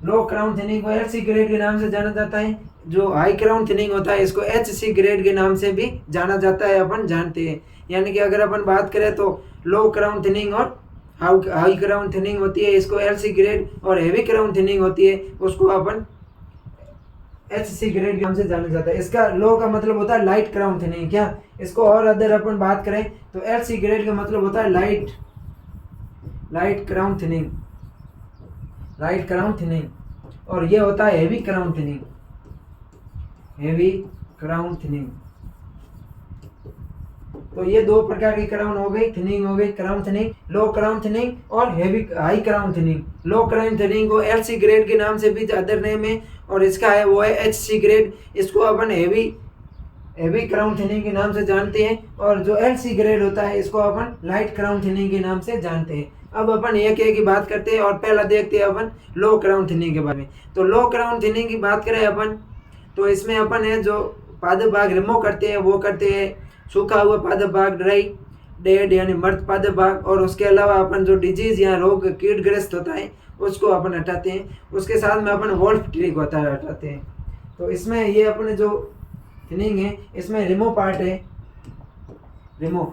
लो क्राउन थिनिंग को एलसी ग्रेड के नाम से जाना जाता है। जो हाई क्राउन थिनिंग होता है इसको एचसी ग्रेड के नाम से भी जाना जाता है, अपन जानते हैं। यानी कि अगर अपन बात करें तो लो क्राउन थिनिंग और हाई क्राउन थिनिंग होती है इसको एलसी ग्रेड, और हेवी क्राउन थिनिंग होती है उसको अपन एचसी ग्रेड के नाम से जाना जाता है। इसका लो का मतलब होता है लाइट क्राउन थिनिंग। क्या इसको और अदर अपन बात करें तो एलसी ग्रेड का मतलब होता है light crown thinning, light crown thinning. और ये होता है heavy crown thinning, heavy crown thinning. तो ये दो प्रकार की क्राउन हो गई, थिनिंग हो गई, crown thinning, low crown thinning और heavy high crown thinning. Low crown thinning को एलसी ग्रेड के नाम से भी अदर नेम है, और इसका है वो है एचसी ग्रेड। इसको अपन हेवी क्राउन थिनिंग के नाम से जानते हैं, और जो एलसी ग्रेड होता है इसको अपन लाइट क्राउन थिनिंग के नाम से जानते हैं। अब अपन एक एक की बात करते हैं, और पहला देखते हैं अपन लो क्राउन थिनिंग के बारे में। तो लो क्राउन थिनिंग की बात करें अपन तो इसमें अपन है जो पादप भाग रिमूव करते हैं वो करते हैं सूखा हुआ पादप भाग, ड्राई डेड यानी मृत पादप भाग, और उसके अलावा अपन जो डिजीज या रोग कीटग्रस्त होता है उसको अपन हटाते हैं। उसके साथ में अपन वोल्फ ट्री को हटाते हैं। तो इसमें ये अपने जो थिनिंग है इसमें रिमूव पार्ट है, रिमूव।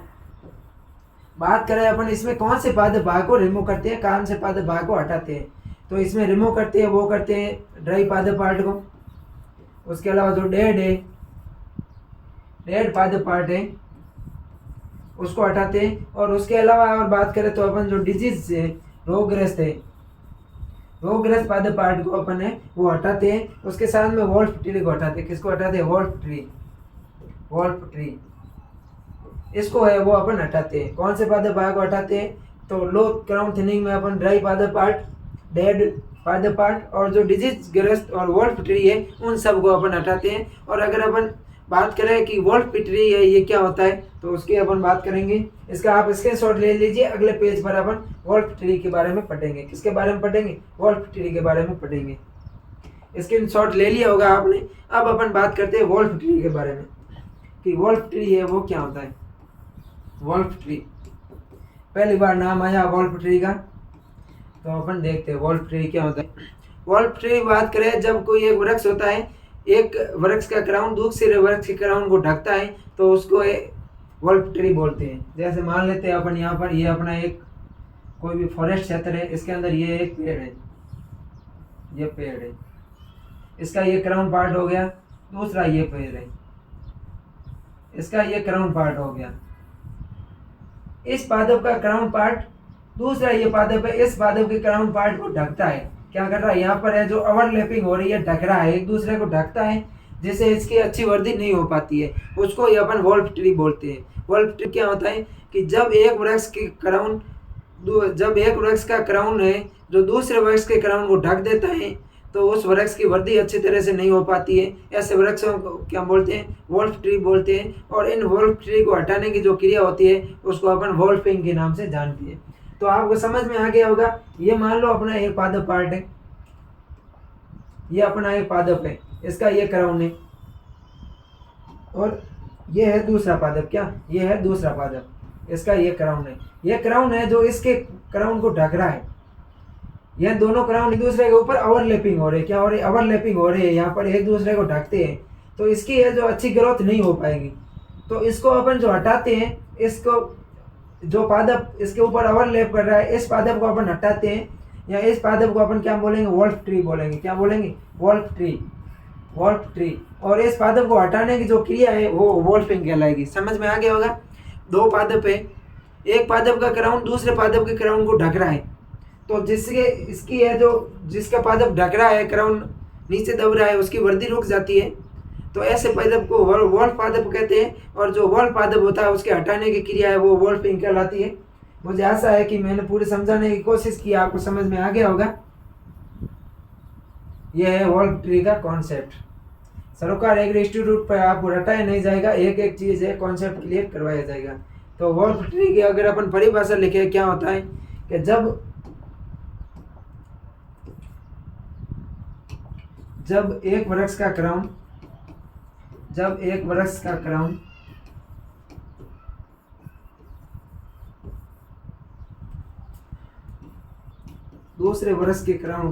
बात करें अपन इसमें कौन से पादप भाग को रिमूव करते हैं, कौन से पादप भाग को हटाते हैं, तो इसमें रिमूव करते हैं वो करते हैं ड्राई पादप पार्ट को। उसके अलावा जो डेड है, डेड पादप पार्ट है उसको हटाते हैं। और उसके अलावा और बात करें तो अपन जो डिजीज है, रोगग्रस्त है, रोगग्रस्त पादप पार्ट को अपन है वो हटाते हैं। उसके साथ में वोल्फ ट्री को हटाते हैं। किसको हटाते हैं, वोल्फ ट्री, वोल्फ ट्री इसको है वो अपन हटाते हैं। कौन से पादप भाग को हटाते हैं, तो लो क्राउन थिनिंग में अपन ड्राई पादप पार्ट, डेड पादप पार्ट और जो डिजीज ग्रस्त और वोल्फ ट्री है उन सब को अपन हटाते हैं। और अगर अपन बात करें कि वोल्फ ट्री है ये क्या होता है तो उसकी अपन बात करेंगे। इसका आप स्क्रीनशॉट ले लीजिए, अगले पेज पर अपन वोल्फ ट्री के बारे में पढ़ेंगे। किसके बारे में पढ़ेंगे, वोल्फ ट्री के बारे में पढ़ेंगे। स्क्रीनशॉट ले लिया होगा आपने। अब अपन बात करते हैं वोल्फ ट्री के बारे में कि वोल्फ ट्री है वो क्या होता है। वोल्फ ट्री, पहली बार नाम आया वोल्फ ट्री का, तो अपन देखते हैं वोल्फ ट्री क्या होता है। वोल्फ ट्री बात करें, जब कोई एक वृक्ष होता है, एक वृक्ष का क्राउन दूसरे वृक्ष के क्राउन को ढकता है, तो उसको वोल्फ ट्री बोलते हैं। जैसे मान लेते हैं अपन यहाँ पर ये अपना एक कोई भी फॉरेस्ट क्षेत्र है, इसके अंदर ये एक पेड़ है, ये पेड़ है, इसका ये क्राउन पार्ट हो गया, दूसरा ये पेड़ है, इसका ये क्राउन पार्ट हो गया। इस पादप का क्राउन पार्ट, दूसरा ये पादप है, इस पादप के क्राउन पार्ट को ढकता है। क्या कर रहा है यहाँ पर है, जो ओवरलैपिंग हो रही है, ढक रहा है, एक दूसरे को ढकता है, जिससे इसकी अच्छी वृद्धि नहीं हो पाती है, उसको ये अपन वोल्फ ट्री बोलते हैं। वोल्फ ट्री क्या होता है कि जब एक वृक्ष का क्राउन है जो दूसरे वृक्ष के क्राउन को ढक देता है, तो उस वृक्ष की वृद्धि अच्छी तरह से नहीं हो पाती है। ऐसे वृक्षों को क्या बोलते हैं, वोल्फ ट्री बोलते हैं। और इन वोल्फ ट्री को हटाने की जो क्रिया होती है उसको अपन वोल्फिंग के नाम से जानते हैं। तो आपको समझ में आ गया होगा। ये मान लो अपना एक पादप पार्ट है, ये अपना एक पादप है, इसका ये क्राउन है, और ये है दूसरा पादप, क्या ये है दूसरा पादप, इसका ये क्राउन है। ये क्राउन है जो इसके क्राउन को ढक रहा है। यह दोनों क्राउन एक दूसरे के ऊपर ओवरलैपिंग हो रहे हैं, क्या हो रही है, ओवरलैपिंग हो रही है, यहाँ पर एक दूसरे को ढकते हैं, तो इसकी ये जो अच्छी ग्रोथ नहीं हो पाएगी। तो इसको अपन जो हटाते हैं, इसको जो पादप इसके ऊपर ओवरलैप कर रहा है, इस पादप को अपन हटाते हैं, या इस पादप को अपन क्या बोलेंगे, वोल्फ ट्री बोलेंगे। क्या बोलेंगे, वोल्फ ट्री, वोल्फ ट्री। और इस पादप को हटाने की जो क्रिया है वो वोल्फिंग कहलाएगी। समझ में आ गया होगा। दो पादप है, एक पादप का क्राउन दूसरे पादप के क्राउन को ढक रहा है, तो जिसके इसकी है जो जिसका पादप ढक रहा है, क्राउन नीचे दब रहा है, उसकी वृद्धि रुक जाती है, तो ऐसे पादप को वोल्फ पादप कहते हैं। और जो वोल्फ पादप होता है उसके हटाने की क्रिया है वो वोल्फिंग कहलाती है। मुझे आशा है कि मैंने पूरी समझाने की कोशिश की, आपको समझ में आ गया होगा। यह है वोल्फ ट्री का कॉन्सेप्ट। सरोकार एग्री इंस्टीट्यूट पर आपको रटाया नहीं जाएगा, एक एक चीज है कॉन्सेप्ट क्लियर करवाया जाएगा। तो वोल्फ ट्री की अगर अपन परिभाषा लिखे, क्या होता है कि जब एक वृक्ष का क्राउन दूसरे वृक्ष के क्राउन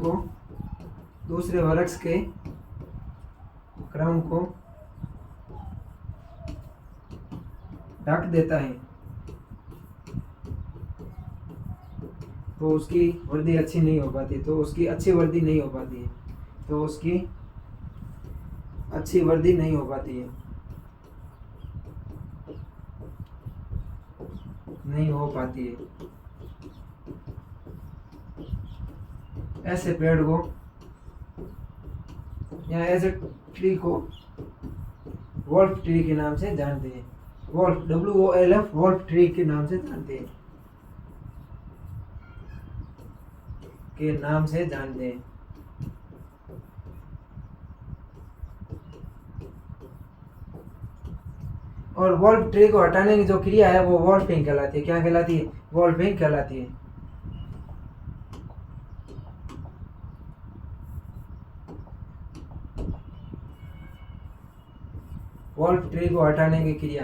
को ढक देता है, तो उसकी वृद्धि अच्छी नहीं हो पाती, तो उसकी अच्छी वृद्धि नहीं हो पाती है, ऐसे पेड़ को या ऐसे ट्री को वोल्फ ट्री के नाम से जानते हैं। वोल्फ, WOLF, वोल्फ ट्री के नाम से जानते हैं, और वोल्फ ट्री को हटाने की जो क्रिया है वो वोल्फिंग कहलाती है। क्या कहलाती है, वोल्फिंग कहलाती है। वोल्फ ट्री को हटाने की क्रिया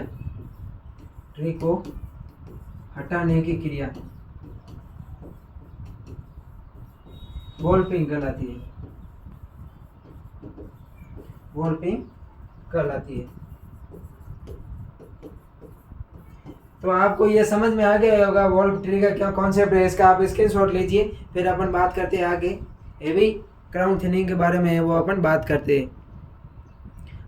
वोल्फिंग कहलाती है। तो आपको ये समझ में आ गया होगा वोल्फ ट्री का क्या कॉन्सेप्ट है। इसका आप स्क्रीनशॉट लीजिए, फिर अपन बात करते हैं आगे हेवी क्राउन थिनिंग के बारे में, वो अपन बात करते हैं।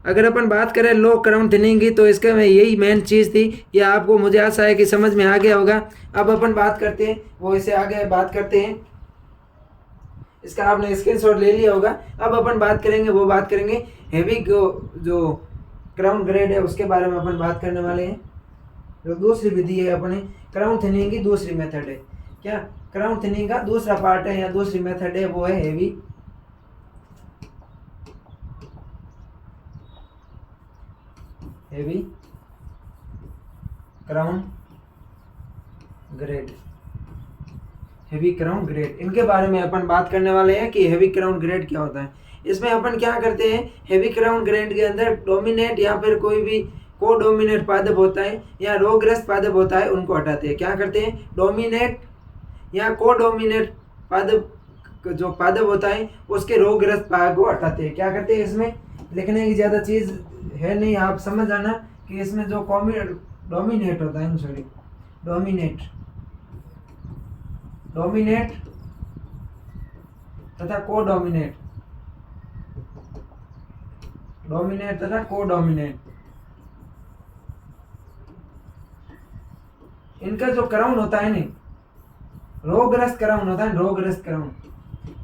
अगर अपन बात करें लो क्राउन थिनिंग की, तो इसके में यही मेन चीज़ थी। ये आपको, मुझे आशा है कि समझ में आ गया होगा। अब अपन बात करते हैं, वो इसे आगे बात करते हैं। इसका आपने स्क्रीनशॉट ले लिया होगा। अब अपन बात करेंगे हेवी जो क्राउन ग्रेड है उसके बारे में अपन बात करने वाले हैं। जो दूसरी विधि है अपने क्राउन थिनिंग की, दूसरी मेथड है। क्या क्राउन थिनिंग का दूसरा पार्ट है या दूसरी मेथड है, वो है हेवी क्राउन ग्रेड। इनके बारे में अपन बात करने वाले हैं कि हेवी क्राउन ग्रेड क्या होता है। इसमें अपन क्या करते हैं, हेवी क्राउन ग्रेड के अंदर डोमिनेट या फिर कोडोमिनेट पादप होता है या रोगग्रस्त पादप होता है उनको हटाते हैं। क्या करते हैं? डोमिनेट या कोडोमिनेट पादप जो पादप होता है उसके रोगग्रस्त भाग को हटाते हैं। क्या करते हैं? इसमें लिखने की ज़्यादा चीज़ है नहीं, आप समझ आना कि इसमें जो डोमिनेट होता है, सॉरी डोमिनेट तथा कोडोमिनेट, डोमिनेट तथा कोडोमिनेट, इनका जो क्राउन होता है नहीं, रोगग्रस्त क्राउन होता है, रोगग्रस्त क्राउन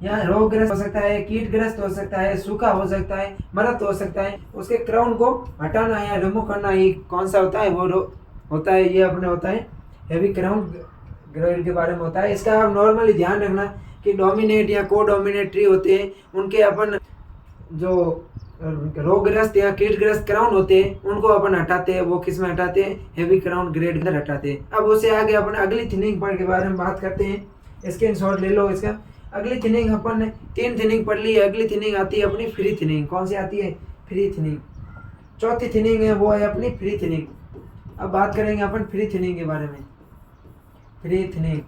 या रोगग्रस्त हो सकता है, कीटग्रस्त हो सकता है, सूखा हो सकता है, मृत हो सकता है, उसके क्राउन को हटाना या रिमूव करना, ये कौन सा होता है? वो होता है, ये अपने होता है हेवी क्राउन ग्रेड के बारे में होता है। इसका आप नॉर्मली ध्यान रखना कि डोमिनेट या कोडोमिनेट ट्री होते हैं, उनके अपन जो रोगग्रस्त या कीटग्रस्त क्राउन होते हैं उनको अपन हटाते हैं। वो किस में हटाते हैं? हेवी क्राउन ग्रेड के अंदर हटाते हैं। अब उससे आगे अपन अगली थिनिंग के बारे में बात करते हैं। स्क्रीनशॉट ले लो इसका। अगली थिनिंग अपन ने 3 थिनिंग पढ़ ली है। अगली थिनिंग आती है अपनी फ्री थिनिंग। कौन सी आती है? Free thinning. चौथी थिनिंग है वो है अपनी फ्री थिनिंग। अब बात करेंगे अपन फ्री थिनिंग के बारे में। फ्री थिनिंग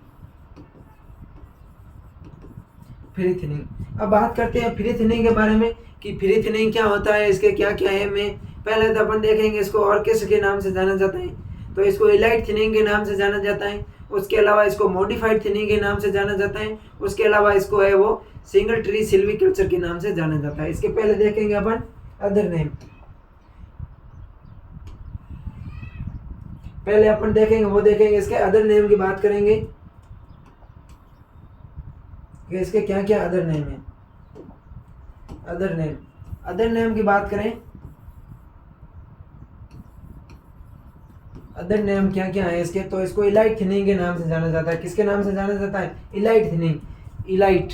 अब बात करते हैं फ्री थिनिंग के बारे में कि फ्री थिनिंग क्या होता है, इसके क्या क्या है। मैं पहले तो अपन देखेंगे इसको ऑर्केस्ट्रा के नाम से जाना जाता है, तो इसको इलाइट थिनिंग के नाम से जाना जाता है। उसके अलावा इसको मॉडिफाइड थिनिंग के नाम से जाना जाता है। उसके अलावा इसको है वो सिंगल ट्री सिल्वीकल्चर के नाम से जाना जाता है। इसके पहले देखेंगे अपन अदर नेम। पहले अपन देखेंगे वो देखेंगे इसके अदर नेम की बात करेंगे कि इसके क्या क्या अदर नेम है। अदर नेम की बात करें, अदर नेम क्या क्या है इसके, तो इसको इलाइट थिनिंग के नाम से जाना जाता है। किसके नाम से जाना जाता है? Elite thinning. इलाइट,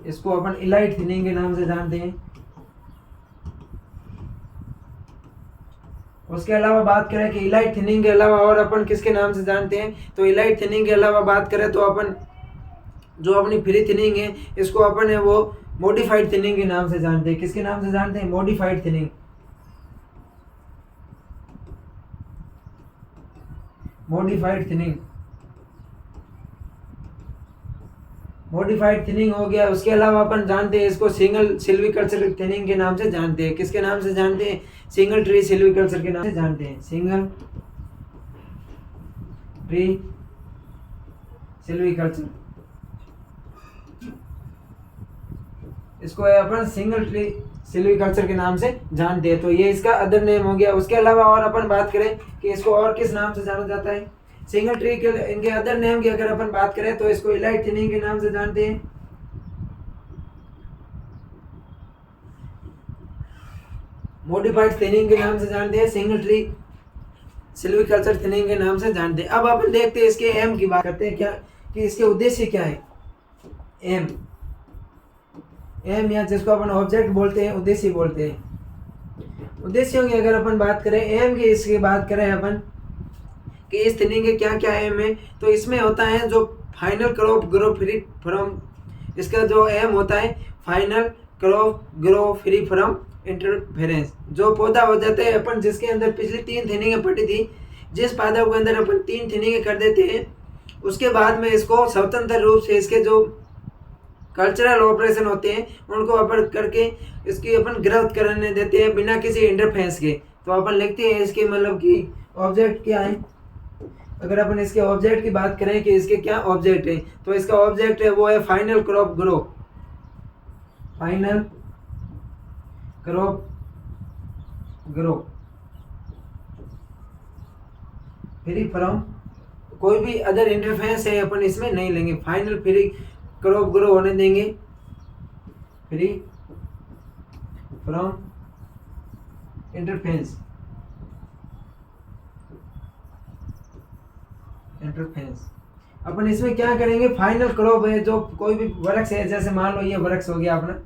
इसको अपन इलाइट थिनिंग के नाम से जानते हैं। उसके अलावा बात करें कि इलाइट थिनिंग के अलावा और अपन किसके नाम से जानते हैं, तो इलाइट थिनिंग के अलावा बात करें तो अपन जो अपनी फ्री थिनिंग है इसको अपन है वो मॉडिफाइड थिनिंग के नाम से जानते हैं। किसके नाम से जानते हैं? Modified thinning. मॉडिफाइड थिनिंग हो गया। उसके अलावा अपन जानते हैं इसको सिंगल सिल्वीकल्चर थिनिंग के नाम से जानते हैं। किसके नाम से जानते हैं? सिंगल ट्री सिल्वीकल्चर के नाम से जानते हैं। सिंगल ट्री सिल्वीकल्चर, इसको है अपन सिंगल ट्री सिल्वीकल्चर के नाम से जानते हैं। तो ये इसका अदर नेम हो गया। उसके अलावा और अपन बात करें कि इसको और किस नाम से जाना जाता है, सिंगल ट्री के इनके अदर नेम की अगर अपन बात करें तो इसको इलाइट थिनिंग के नाम से जानते हैं। मॉडिफाइड थिनिंग के नाम से जानते हैं। सिंगल ट्री सिल्वीकल्चर थिनिंग के नाम से जानते हैं। अब अपन देखते हैं इसके एम की बात करते हैं, क्या कि इसके उद्देश्य क्या है। एम या जिसको अपन ऑब्जेक्ट बोलते हैं, उद्देश्य बोलते हैं। उद्देश्यों की अगर अपन बात करें, एम की इसकी बात करें अपन कि इस थिनिंग के क्या क्या एम है, तो इसमें होता है जो final crop grow free from, इसका जो एम होता है final crop grow free from interference. जो पौधा हो जाता है अपन जिसके अंदर पिछली 3 थिनिंगें पड़ी थी, जिस पौधा के अंदर अपन 3 थिनिंगें कर देते हैं, उसके बाद में इसको स्वतंत्र रूप से इसके जो कल्चरल ऑपरेशन होते हैं उनको अपन करके इसकी अपन ग्रोथ करने देते हैं बिना किसी इंटरफेरेंस के। तो अपन लिखते हैं इसके मतलब कि ऑब्जेक्ट क्या है। अगर अपन इसके ऑब्जेक्ट की बात करें कि इसके क्या ऑब्जेक्ट है, तो इसका ऑब्जेक्ट है वो है final crop grow, final crop grow free from, कोई भी अदर इंटरफेरेंस है अपन इसमें नहीं लेंगे। फाइनल फ्री क्रॉप ग्रो होने देंगे, फ्री फ्रॉम इंटरफेरेंस। अपन इसमें क्या करेंगे, फाइनल क्रॉप है जो कोई भी वृक्ष है, जैसे मान लो ये वृक्ष हो गया अपना,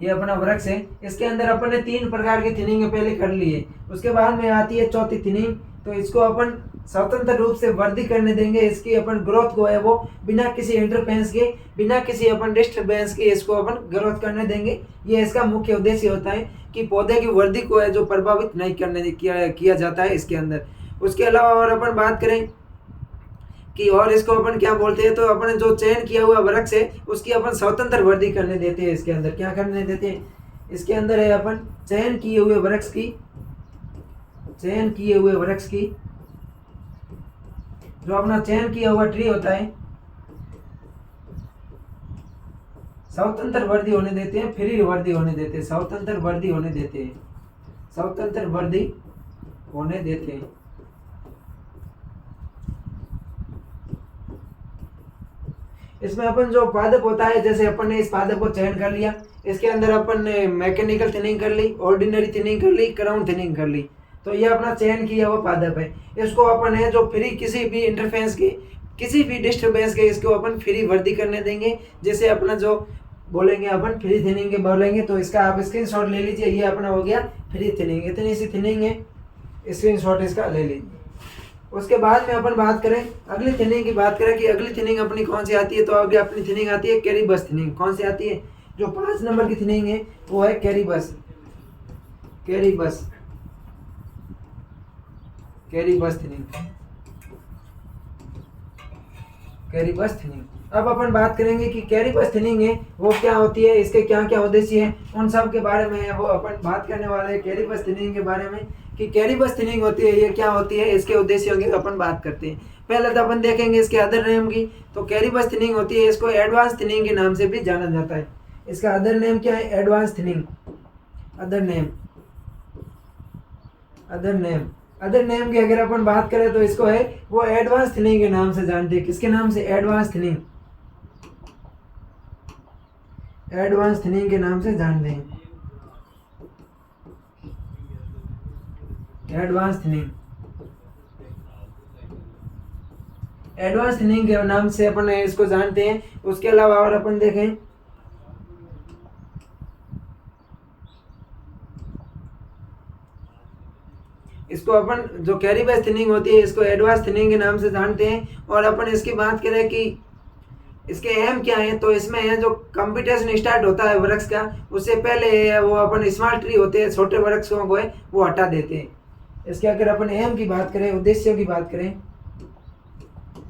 ये अपना वृक्ष है, इसके अंदर अपन ने 3 प्रकार की थिनिंग पहले कर ली है। उसके बाद में आती है चौथी थिनिंग, तो इसको अपन स्वतंत्र रूप से वृद्धि करने देंगे। इसकी अपन ग्रोथ को है वो बिना किसी इंटरफेरेंस के, बिना किसी अपन डिस्टर्बेंस के इसको अपन ग्रोथ करने देंगे। ये इसका मुख्य उद्देश्य होता है कि पौधे की वृद्धि को है जो प्रभावित नहीं करने किया जाता है इसके अंदर। उसके अलावा और अपन बात करें कि और इसको अपन क्या बोलते हैं, तो अपन जो चयन किया हुआ वृक्ष है उसकी अपन स्वतंत्र वृद्धि करने देते हैं। इसके अंदर क्या करने देते हैं, इसके अंदर है अपन चयन किए हुए वृक्ष की जो अपना चयन किया हुआ ट्री होता है स्वतंत्र वृद्धि होने देते हैं, फ्री वृद्धि होने देते हैं, स्वतंत्र वृद्धि होने देते हैं। इसमें अपन जो पादप होता है, जैसे अपन ने इस पादप को चयन कर लिया, इसके अंदर अपन ने मैकेनिकल थिनिंग कर ली, ऑर्डिनरी थिनिंग कर ली, क्राउन थिनिंग कर ली, तो ये अपना चयन किया हुआ पादप है। इसको अपन है जो फ्री किसी भी इंटरफेरेंस के, किसी भी डिस्टर्बेंस के, इसको अपन फ्री वृद्धि करने देंगे। जैसे अपना जो बोलेंगे अपन फ्री थिनिंग के बोलेंगे, तो इसका आप स्क्रीनशॉट ले लीजिए, ये अपना हो गया फ्री थिनिंग, इतनी सी थिनिंग है, स्क्रीनशॉट इसका ले लीजिए। उसके बाद में अपन बात करें अगली थिनिंग की, बात करें कि अगली थिनिंग अपनी कौन सी आती है, तो आगे अपनी थिनिंग आती है कैरीबस थिनिंग। कौन सी आती है, जो 5 नंबर की थिनिंग है वो है कैरीबस थिनिंग। अब अपन बात करेंगे कि कैरीबस थिनिंग है वो क्या होती है, इसके क्या क्या उद्देश्य है, उन सब के बारे में वो अपन बात करने वाले हैं कैरीबस थिनिंग के बारे में, कि कैरीबस थिनिंग होती है ये क्या होती है, इसके उद्देश्यों की अपन बात करते हैं। पहले तो अपन देखेंगे इसके अदर नेम की, तो कैरीबस थिनिंग होती है, इसको एडवांस थिनिंग के नाम से भी जाना जाता है। इसका अदर नेम क्या है, एडवांस थिनिंग। अदर नेम की अगर अपन बात करें तो इसको है वो एडवांस थिनिंग के नाम से जानते हैं। किसके नाम से, एडवांस थिनिंग के नाम से जानते हैं। एडवांस थिनिंग के नाम से अपन इसको जानते हैं। उसके अलावा और अपन देखें इसको अपन जो कैरीबस थिनिंग होती है इसको एडवांस थिनिंग के नाम से जानते हैं। और अपन इसकी बात करें कि इसके एम क्या है, तो इसमें है जो कंपटीशन स्टार्ट होता है वृक्ष का, उससे पहले वो अपन स्मॉल ट्री होते हैं, छोटे वृक्षों को है वो हटा देते हैं। इसके अगर अपन एम की बात करें, उद्देश्यों की बात करें,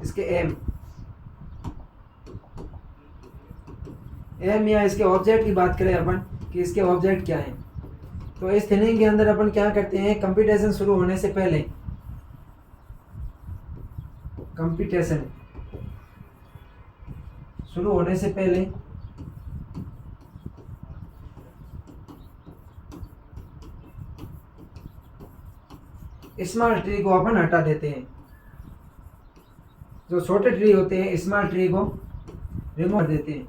इसके एम या इसके ऑब्जेक्ट की बात करें अपन कि इसके ऑब्जेक्ट क्या है, तो इस थिनिंग के अंदर अपन क्या करते हैं, कंपटीशन शुरू होने से पहले स्मॉल ट्री को अपन हटा देते हैं। जो छोटे ट्री होते हैं स्मॉल ट्री को रिमूव कर देते हैं,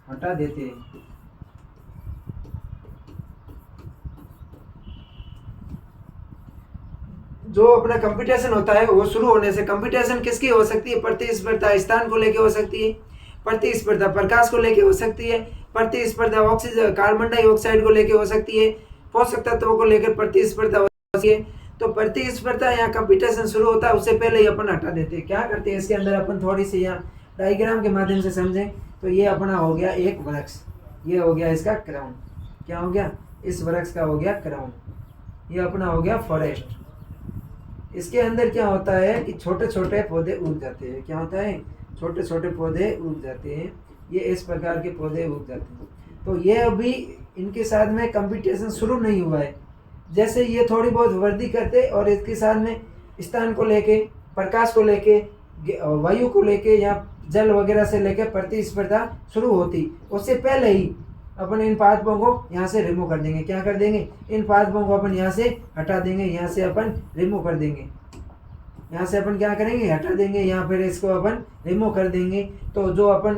हटा देते हैं। जो अपना कंपटीशन होता है वो शुरू होने से, कंपटीशन किसकी हो सकती है, प्रतिस्पर्धा स्थान को लेके हो सकती है, प्रतिस्पर्धा प्रकाश को लेके हो सकती है, प्रतिस्पर्धा ऑक्सीजन कार्बन डाइऑक्साइड को लेके हो सकती है, पोषक तत्वों को लेकर प्रतिस्पर्धा होती है। तो प्रतिस्पर्धा या कंपटीशन शुरू होता है उससे पहले ही अपन हटा देते हैं। क्या करते हैं इसके अंदर अपन थोड़ी सी यहाँ डायग्राम के माध्यम से समझें, तो ये अपना हो गया एक वृक्ष, ये हो गया इसका क्राउन, क्या हो गया, इस वृक्ष का हो गया क्राउन, ये अपना हो गया फॉरेस्ट। इसके अंदर क्या होता है कि छोटे छोटे पौधे उग जाते हैं। क्या होता है, छोटे छोटे पौधे उग जाते हैं, ये इस प्रकार के पौधे उग जाते हैं। तो ये अभी इनके साथ में कंपटीशन शुरू नहीं हुआ है। जैसे ये थोड़ी बहुत वृद्धि करते और इसके साथ में स्थान को लेके, प्रकाश को लेके, वायु को लेके या जल वगैरह से लेके प्रतिस्पर्धा शुरू होती, उससे पहले ही अपन इन पादपों को यहाँ से रिमूव कर देंगे। क्या कर देंगे, इन पादपों को अपन यहाँ से हटा देंगे, यहाँ से अपन रिमूव कर देंगे, यहाँ से अपन क्या करेंगे, हटा देंगे, यहाँ फिर इसको अपन रिमूव कर देंगे। तो जो अपन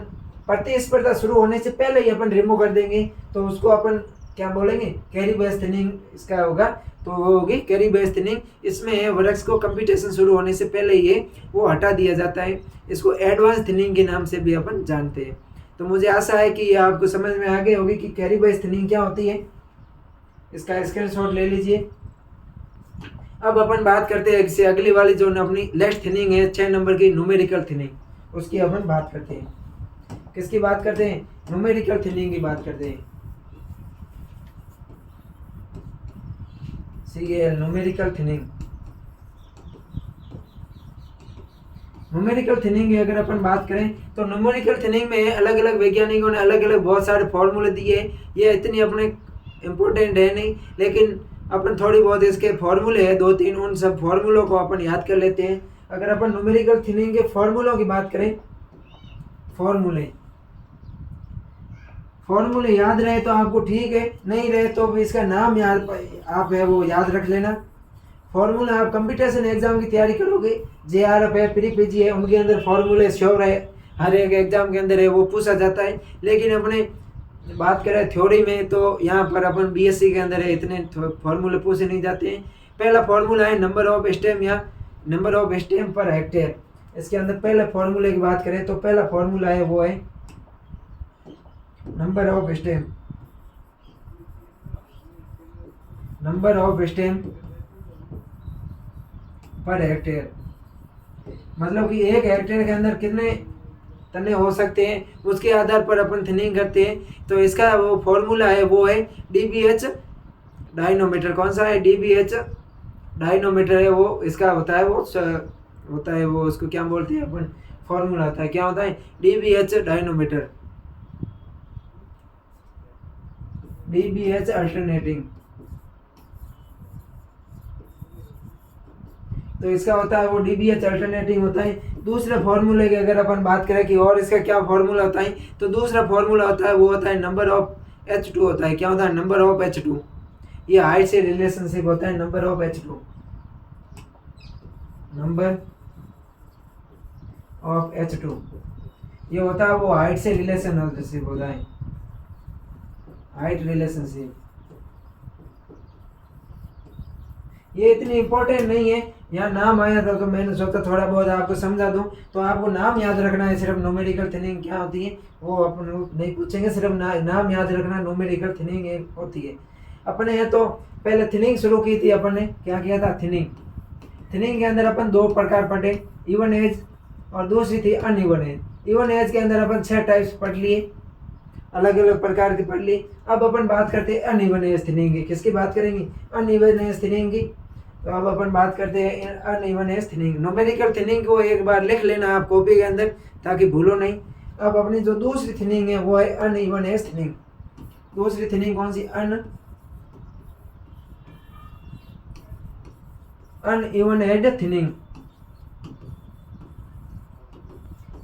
प्रतिस्पर्धा शुरू होने से पहले ही अपन रिमूव कर देंगे, तो उसको अपन क्या बोलेंगे, कैरीबस थिनिंग इसका होगा। तो वो होगी कैरीबस थिनिंग। इसमें वृक्ष को कंपटीशन शुरू होने से पहले ही वो हटा दिया जाता है। इसको एडवांस थिनिंग के नाम से भी अपन जानते हैं। तो मुझे आशा है कि ये आपको समझ में आ गई होगी कि कैरीबस थिनिंग क्या होती है। इसका स्क्रीनशॉट ले लीजिए। अब अपन बात करते हैं इससे अगली वाली जो अपनी लेफ्ट थिनिंग है 6 नंबर की, न्यूमेरिकल थिनिंग, उसकी अपन बात करते हैं। किसकी बात करते हैं, न्यूमेरिकल थिनिंग की बात करते हैं। CAL numerical thinning. Numerical thinning की अगर अपन बात करें तो न्यूमेरिकल थिनिंग में अलग अलग वैज्ञानिकों ने अलग अलग बहुत सारे फॉर्मूले दिए। ये इतनी अपने इम्पोर्टेंट है नहीं, लेकिन अपन थोड़ी बहुत इसके फॉर्मूले हैं 2-3, उन सब फॉर्मूलों को अपन याद कर लेते हैं। अगर अपन न्यूमेरिकल थिनिंग के फॉर्मूलों की बात करें, फॉर्मूले याद रहे तो आपको ठीक है, नहीं रहे तो इसका नाम याद आप है वो याद रख लेना। फॉर्मूला आप कंपटीशन एग्जाम की तैयारी करोगे, JRF है, प्री PG है, उनके अंदर फॉर्मूले श्योर है, हर एक एग्जाम के अंदर है, वो पूछा जाता है। लेकिन अपने बात करें थ्योरी में तो यहाँ पर अपन BSc के अंदर है, इतने फॉर्मूले पूछे नहीं जाते हैं। पहला फॉर्मूला है नंबर ऑफ स्टेम या number of stem per hectare. इसके अंदर पहले फॉर्मूले की बात करें तो पहला फॉर्मूला है वो है number of stem per hectare. मतलब कि एक हेक्टेयर के अंदर कितने तने हो सकते हैं, उसके आधार पर अपन थिनिंग करते हैं। तो इसका वो फॉर्मूला है वो है DBH डायनोमीटर। कौन सा है? DBH डायनोमीटर है वो, इसका होता है वो उसको क्या बोलते हैं अपन, फॉर्मूला होता है, क्या होता है? DBH dynamometer, DBH alternating. तो इसका होता है वो DBH अल्टरनेटिंग होता है। दूसरे फॉर्मूले की अगर अपन बात करें कि और इसका क्या फॉर्मूला होता है, तो दूसरा फॉर्मूला होता है वो होता है नंबर ऑफ H2 होता है। क्या होता है? Number of H2। ये हाइट से रिलेशनशिप होता है, number of H2, number of H2। ये होता है वो हाइट से रिलेशनशिप होता है, हाइट रिलेशनशिप। ये इतनी इंपॉर्टेंट नहीं है, यहाँ नाम आया था तो मैंने सोचा थोड़ा बहुत आपको समझा दूं। तो आपको नाम याद रखना है, सिर्फ न्यूमेरिकल थिनिंग क्या होती है वो अपन नहीं पूछेंगे, सिर्फ नाम याद रखना, न्यूमेरिकल थिनिंग होती है। अपने यहाँ तो पहले थिनिंग शुरू की थी, अपन ने क्या किया था? थिनिंग के अंदर अपन 2 प्रकार पढ़े, इवन एज और दूसरी थी अनइवन एज। इवन एज के अंदर अपन 6 टाइप्स पढ़ लिए, अलग अलग प्रकार की पढ़ ली। अब अपन बात करते हैं अनइवन एज थिनिंग की। किसकी बात करेंगे? अनइवन एज थिनिंग की। तो अब अपन बात करते हैं uneven as thinning. Numerical thinning को एक बार लिख लेना आप कॉपी के अंदर ताकि भूलो नहीं। अब अपनी जो दूसरी थिनिंग है वो है अनइवन एज थिनिंग। दूसरी थिनिंग कौन सी? Uneven as thinning.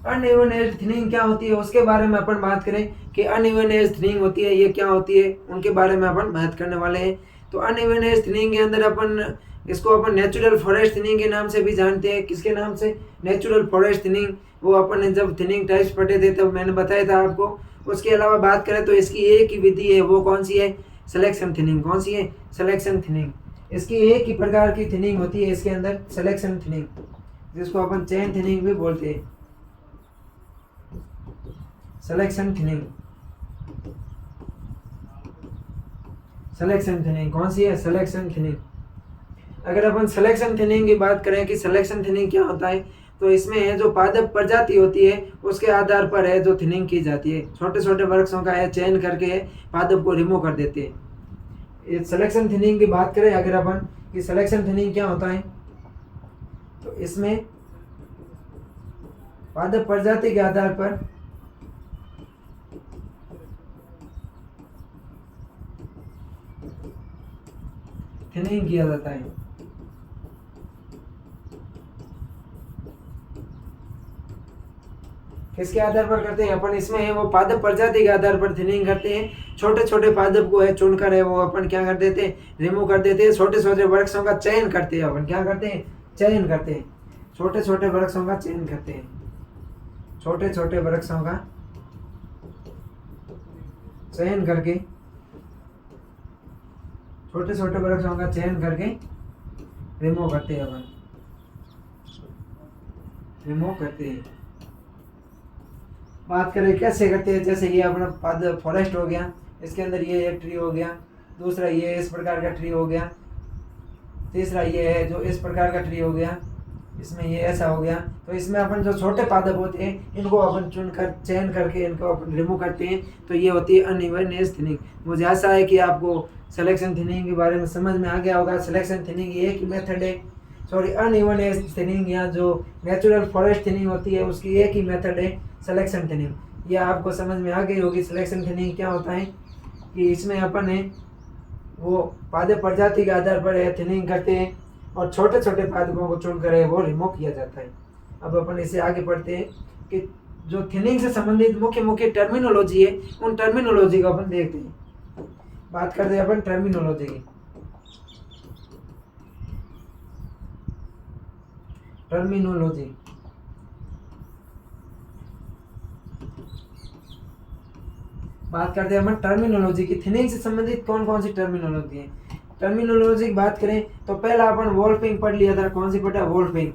Uneven as thinning क्या होती है उसके बारे में अपन बात करें कि अनइवन एज थिनिंग होती है, ये क्या होती है, उनके बारे में अपन बात करने वाले हैं। तो अनइवन एज थिनिंग के अंदर अपन इसको अपन नेचुरल फॉरेस्ट थिनिंग के नाम से भी जानते हैं। किसके नाम से? Natural forest thinning. वो अपन ने जब थिनिंग टाइप्स पढ़े थे तब मैंने बताया था आपको। उसके अलावा बात करें तो इसकी एक ही विधि है, वो कौन सी है? Selection thinning. कौन सी है? Selection thinning. इसकी एक ही प्रकार की थिनिंग होती है इसके अंदर, सिलेक्शन थिनिंग, जिसको अपन चेन थिनिंग भी बोलते हैं। सिलेक्शन थिनिंग, सिलेक्शन थिनिंग कौन सी है? Selection thinning. अगर अपन सिलेक्शन थिनिंग की बात करें कि सिलेक्शन थिनिंग क्या होता है, तो इसमें जो पादप प्रजाति होती है उसके आधार पर है जो थिनिंग की जाती है। छोटे छोटे वृक्षों का है चयन करके पादप को रिमूव कर देते हैं। ये सिलेक्शन थिनिंग की बात करें अगर अपन कि सिलेक्शन थिनिंग क्या होता है, तो इसमें पादप प्रजाति के आधार पर थिनिंग किया जाता है। किसके आधार पर करते हैं अपन? इसमें है वो पादप प्रजाति के आधार पर थिनिंग करते हैं। छोटे छोटे पादप को है चुनकर है वो अपन क्या कर देते हैं? रिमूव कर देते हैं। छोटे छोटे वृक्षों का चयन करते हैं अपन। क्या करते हैं? चयन करते हैं। छोटे छोटे वृक्षों का चयन करते हैं। छोटे छोटे वृक्षों का चयन करके, छोटे छोटे वृक्षों का चयन करके रिमूव करते हैं अपन, रिमूव करते हैं। बात करें कैसे करते हैं, जैसे ये अपना पादप फॉरेस्ट हो गया, इसके अंदर ये एक ट्री हो गया, दूसरा ये इस प्रकार का ट्री हो गया, तीसरा ये है जो इस प्रकार का ट्री हो गया, इसमें ये ऐसा हो गया। तो इसमें अपन जो छोटे पादप होते हैं इनको अपन चुनकर चयन करके इनको अपन रिमूव करते हैं। तो ये होती है अनइवन एज थिनिंग। मुझे आशा है कि आपको सिलेक्शन थिनिंग के बारे में समझ में आ गया होगा। सिलेक्शन थिनिंग एक ही मेथड है, सॉरी अनइवन एज थिनिंग या जो नेचुरल फॉरेस्ट थिनिंग होती है उसकी एक ही मेथड है सिलेक्शन थिनिंग। यह आपको समझ में आ गई होगी। सिलेक्शन थिनिंग क्या होता है कि इसमें अपन है वो पादप प्रजाति के आधार पर थिनिंग करते हैं और छोटे छोटे पादपों को चुनकर वो रिमूव किया जाता है। अब अपन इसे आगे पढ़ते हैं कि जो थिनिंग से संबंधित मुख्य मुख्य टर्मिनोलॉजी है उन टर्मिनोलॉजी को अपन देखते हैं। बात करते हैं अपन टर्मिनोलॉजी की। टर्मिनोलॉजी बात करते हैं अपन टर्मिनोलॉजी की। थिनिंग से संबंधित कौन कौन सी टर्मिनोलॉजी है। टर्मिनोलॉजी की बात करें तो पहला अपन वोल्फिंग पढ़ लिया था। कौन सी पढ़ा? वोल्फिंग।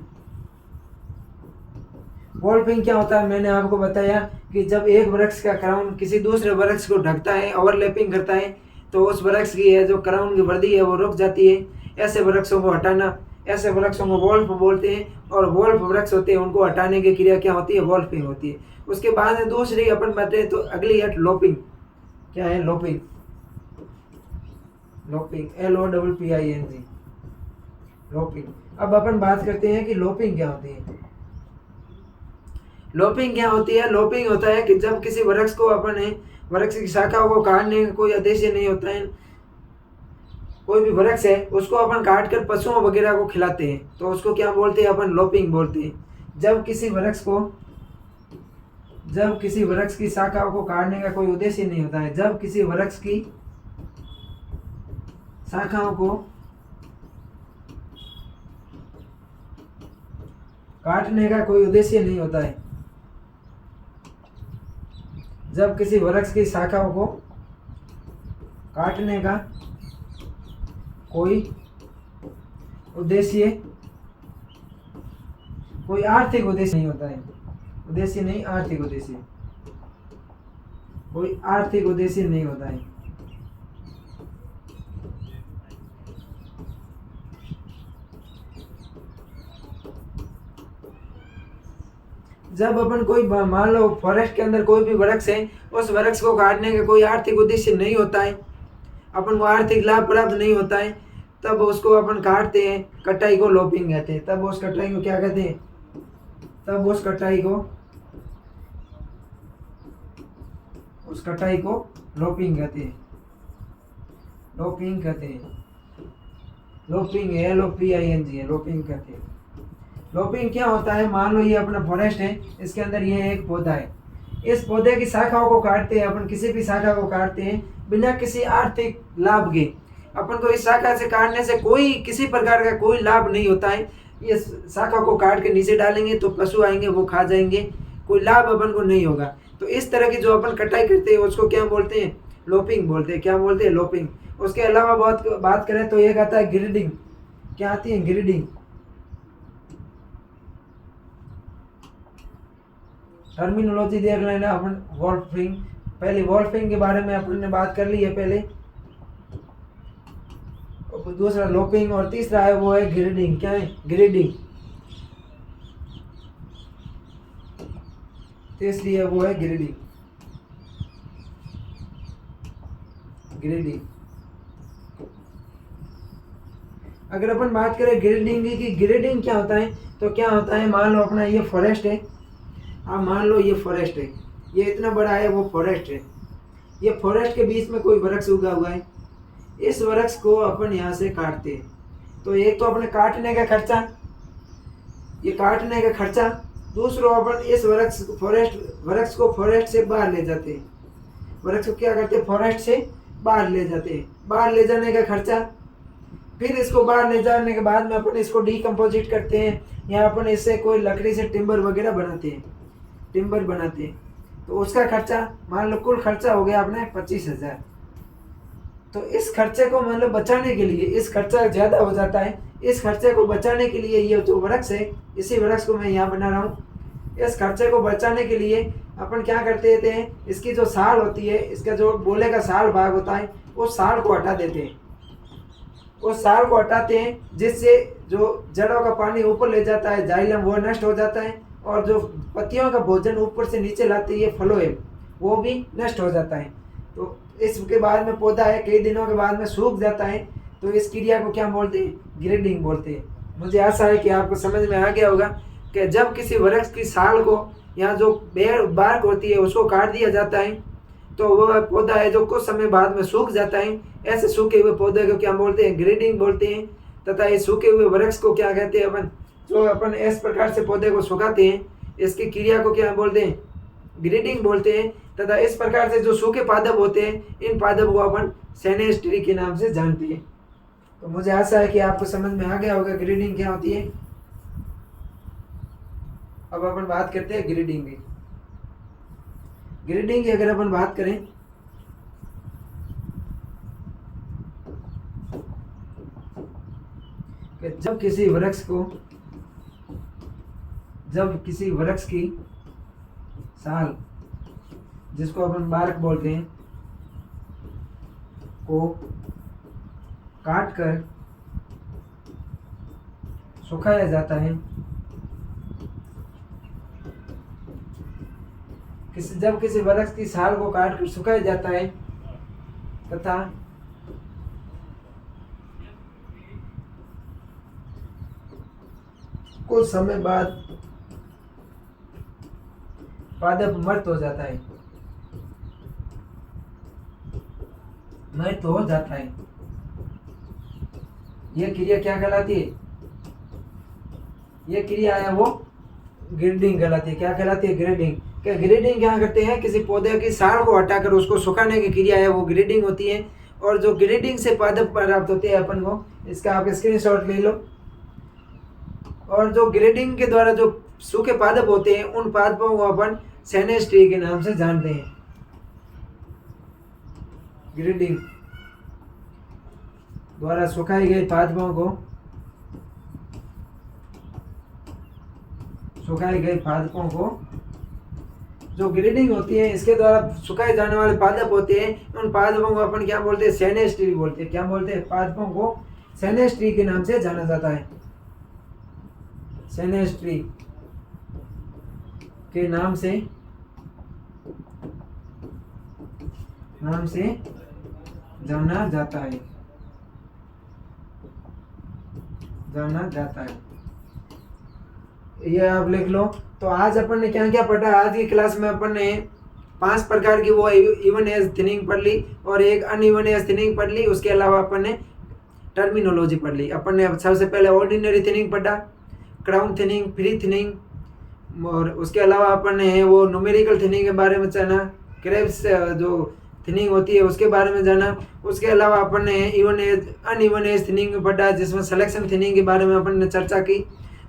वोल्फिंग क्या होता है मैंने आपको बताया कि जब एक वृक्ष का क्राउन किसी दूसरे वृक्ष को ढकता है, ओवरलैपिंग करता है, तो उस वृक्ष की है जो क्राउन की वर्दी है वो रुक जाती है। ऐसे वृक्षों को हटाना, ऐसे वृक्षों को वोल्फ बोलते हैं और वोल्फ वृक्ष होते हैं उनको हटाने की क्रिया क्या होती है? वोल्फिंग होती है। उसके बाद में दूसरी अपन बातें तो अगली है लोपिंग। क्या है? लोपिंग। लोपिंग LOPPING लोपिंग। अब अपन बात करते हैं कि लोपिंग क्या होती है। लोपिंग क्या होती है? लोपिंग होता है कि जब किसी वृक्ष को अपन है वृक्ष की शाखाओं को काटने का कोई उद्देश्य नहीं होता है, कोई भी वृक्ष है उसको अपन काट कर पशुओं वगैरह को खिलाते हैं तो उसको क्या बोलते हैं? अपन लोपिंग बोलते हैं। जब किसी वृक्ष की शाखाओं को काटने का कोई उद्देश्य नहीं होता है, जब किसी वृक्ष की शाखाओं को काटने का कोई उद्देश्य नहीं होता है, जब किसी वृक्ष की शाखाओं को काटने का कोई उद्देश्य, कोई आर्थिक उद्देश्य नहीं होता है, उद्देश्य नहीं आर्थिक उद्देश्य, कोई आर्थिक उद्देश्य नहीं होता है। जब अपन कोई मान लो फॉरेस्ट के अंदर कोई भी वृक्ष है उस वृक्ष को काटने का कोई आर्थिक उद्देश्य नहीं होता है, अपन को आर्थिक लाभ प्राप्त नहीं होता है, तब उसको अपन काटते हैं। कटाई को लोपिंग कहते हैं। तब उस कटाई को क्या कहते हैं? तब उस कटाई को लोपिंग कहते हैं। लोपिंग कहते हैं। लोपिंग LOPING है, लोपिंग कहते हैं। लोपिंग क्या होता है? मान लो ये अपना फॉरेस्ट है, इसके अंदर ये एक पौधा है, इस पौधे की शाखाओं को काटते हैं अपन, किसी भी शाखा को काटते हैं बिना किसी आर्थिक लाभ के। अपन को इस शाखा से काटने से कोई किसी प्रकार का कोई लाभ नहीं होता है। ये शाखा को काट के नीचे डालेंगे तो पशु आएंगे वो खा जाएंगे, कोई लाभ अपन को नहीं होगा। तो इस तरह की जो अपन कटाई करते हैं उसको क्या बोलते हैं? लोपिंग बोलते हैं। क्या बोलते हैं? लोपिंग। उसके अलावा बात करें तो एक आता है ग्रीडिंग। क्या आती है? ग्रीडिंग। टर्मिनोलॉजी देख लेना अपन। वोल्फिंग, पहले वोल्फिंग के बारे में अपन ने बात कर ली है पहले, दूसरा लोपिंग और तीसरा है वो है ग्रीडिंग। क्या है? ग्रीडिंग। तीसरी है वो है ग्रीडिंग। ग्रीडिंग। अगर अपन बात करें ग्रीडिंग की, ग्रीडिंग क्या होता है तो क्या होता है? मान लो अपना ये फॉरेस्ट है, आप मान लो ये फॉरेस्ट है, ये इतना बड़ा है वो फॉरेस्ट है, ये फॉरेस्ट के बीच में कोई वृक्ष उगा हुआ है, इस वृक्ष को अपन यहाँ से काटते हैं तो एक तो अपने काटने का खर्चा, ये काटने का खर्चा, दूसरा अपन इस वृक्ष को फॉरेस्ट से बाहर ले जाते हैं। वृक्ष को क्या करते हैं? फॉरेस्ट से बाहर ले जाते हैं। बाहर ले जाने का खर्चा, फिर इसको बाहर ले जाने के बाद में अपन इसको डीकम्पोजिट करते हैं या अपन इससे कोई लकड़ी से टिम्बर वगैरह बनाते हैं, टिम्बर बनाते हैं तो उसका खर्चा मान लो कुल खर्चा हो गया अपने 25,000। तो इस खर्चे को मतलब बचाने के लिए, इस खर्चा ज़्यादा हो जाता है, इस खर्चे को बचाने के लिए ये जो वृक्ष है, इसी वृक्ष को मैं यहाँ बना रहा हूँ, इस खर्चे को बचाने के लिए अपन क्या करते थे? इसकी जो साल होती है, इसका जो बोले का साल भाग होता है, उस साल को हटा देते हैं, उस साल को हटाते हैं जिससे जो जड़ों का पानी ऊपर ले जाता है, जाइलम, वो नष्ट हो जाता है और जो पत्तियों का भोजन ऊपर से नीचे लाते ये फ्लोएम वो भी नष्ट हो जाता है। तो इसके बाद में पौधा है कई दिनों के बाद में सूख जाता है, तो इस क्रिया को क्या बोलते हैं? ग्रेडिंग बोलते हैं। मुझे आशा है कि आपको समझ में आ गया होगा कि जब किसी वृक्ष की साल को या जो बार्क होती है उसको काट दिया जाता है तो वह पौधा है जो कुछ समय बाद में सूख जाता है। ऐसे सूखे हुए पौधे को क्या बोलते हैं? ग्रेडिंग बोलते हैं। तथा इस सूखे हुए वृक्ष को क्या कहते हैं? अपन जो अपन इस प्रकार से पौधे को सुखाते हैं इसकी क्रिया को क्या बोलते हैं? ग्रेडिंग बोलते हैं। तथा इस प्रकार से जो सूखे पादप होते हैं इन पादप को अपन सेनेस्ट्री के नाम से जानते हैं। तो मुझे आशा है कि आपको समझ में आ गया होगा ग्रेडिंग क्या होती है। अब अपन बात करते हैं ग्रेडिंग की। ग्रेडिंग की अगर अपन बात करें कि जब किसी वृक्ष की साल जिसको अपन बार्क बोलते हैं को काट कर सुखाया जाता है, जब किसी वृक्ष की साल को काट कर सुखाया जाता है तथा कुछ समय बाद पादप मृत हो जाता है, यह क्रिया क्या कहलाती है? यह क्रिया है वो ग्रेडिंग कहलाती है। क्या कहलाती है? ग्रेडिंग। क्या ग्रेडिंग क्या करते हैं? किसी पौधे की साल को हटाकर उसको सुखाने की क्रिया है वो ग्रेडिंग होती है। और जो ग्रेडिंग से पादप प्राप्त होते हैं अपन को, इसका आप स्क्रीनशॉट ले लो। और जो ग्रेडिंग के द्वारा जो सूखे पादप होते हैं उन पादपों को अपन सेनेस्ट्री के नाम से जानते हैं। ग्रेडिंग द्वारा सुखाए गए पादपों को जो ग्रेडिंग होती है इसके द्वारा सुखाए जाने वाले पादप होते हैं उन पादपों को अपन क्या बोलते हैं? सेनेस्ट्री बोलते हैं। क्या बोलते हैं? पादपों को सेनेस्ट्री के नाम से जाना जाता है। सेनेस्ट्री के नाम से जाना जाता है। ये आप लिख लो। तो आज अपन ने क्या क्या पढ़ा? आज की क्लास में अपन ने 5 प्रकार की वो इवन एज थिनिंग पढ़ ली और एक अनइवन एज थिनिंग पढ़ ली। उसके अलावा अपन ने टर्मिनोलॉजी पढ़ ली। अपन ने सबसे पहले ऑर्डिनरी थिनिंग पढ़ा, क्राउन थिनिंग, फ्री थिनिंग, और उसके अलावा अपन ने वो न्यूमेरिकल थिनिंग के बारे में जाना, क्रेब्स जो थिनिंग होती है उसके बारे में जाना। उसके अलावा अपन ने even age uneven as thinning पढ़ा जिसमें सिलेक्शन थिनिंग के बारे में अपन ने चर्चा की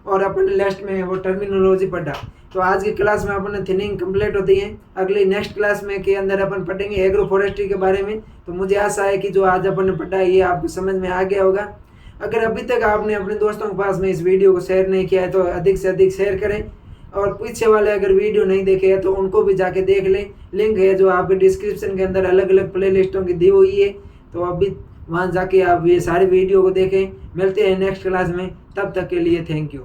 और अपन ने लास्ट में वो टर्मिनोलॉजी पढ़ा। तो आज की क्लास में अपन ने थिनिंग कंप्लीट होती है। अगली नेक्स्ट क्लास में के अंदर अपन पढ़ेंगे एग्रो फॉरेस्ट्री के बारे में। तो मुझे आशा है कि जो आज अपन ने पढ़ा है ये आपको समझ में आ गया होगा। अगर अभी तक आपने अपने दोस्तों के पास में इस वीडियो को शेयर नहीं किया है तो अधिक से अधिक शेयर करें और पीछे वाले अगर वीडियो नहीं देखे हैं तो उनको भी जाके देख लें। लिंक है जो आपके डिस्क्रिप्शन के अंदर अलग अलग प्ले लिस्टों की दी हुई है, तो अभी वहाँ जाके आप ये सारे वीडियो को देखें। मिलते हैं नेक्स्ट क्लास में, तब तक के लिए थैंक यू।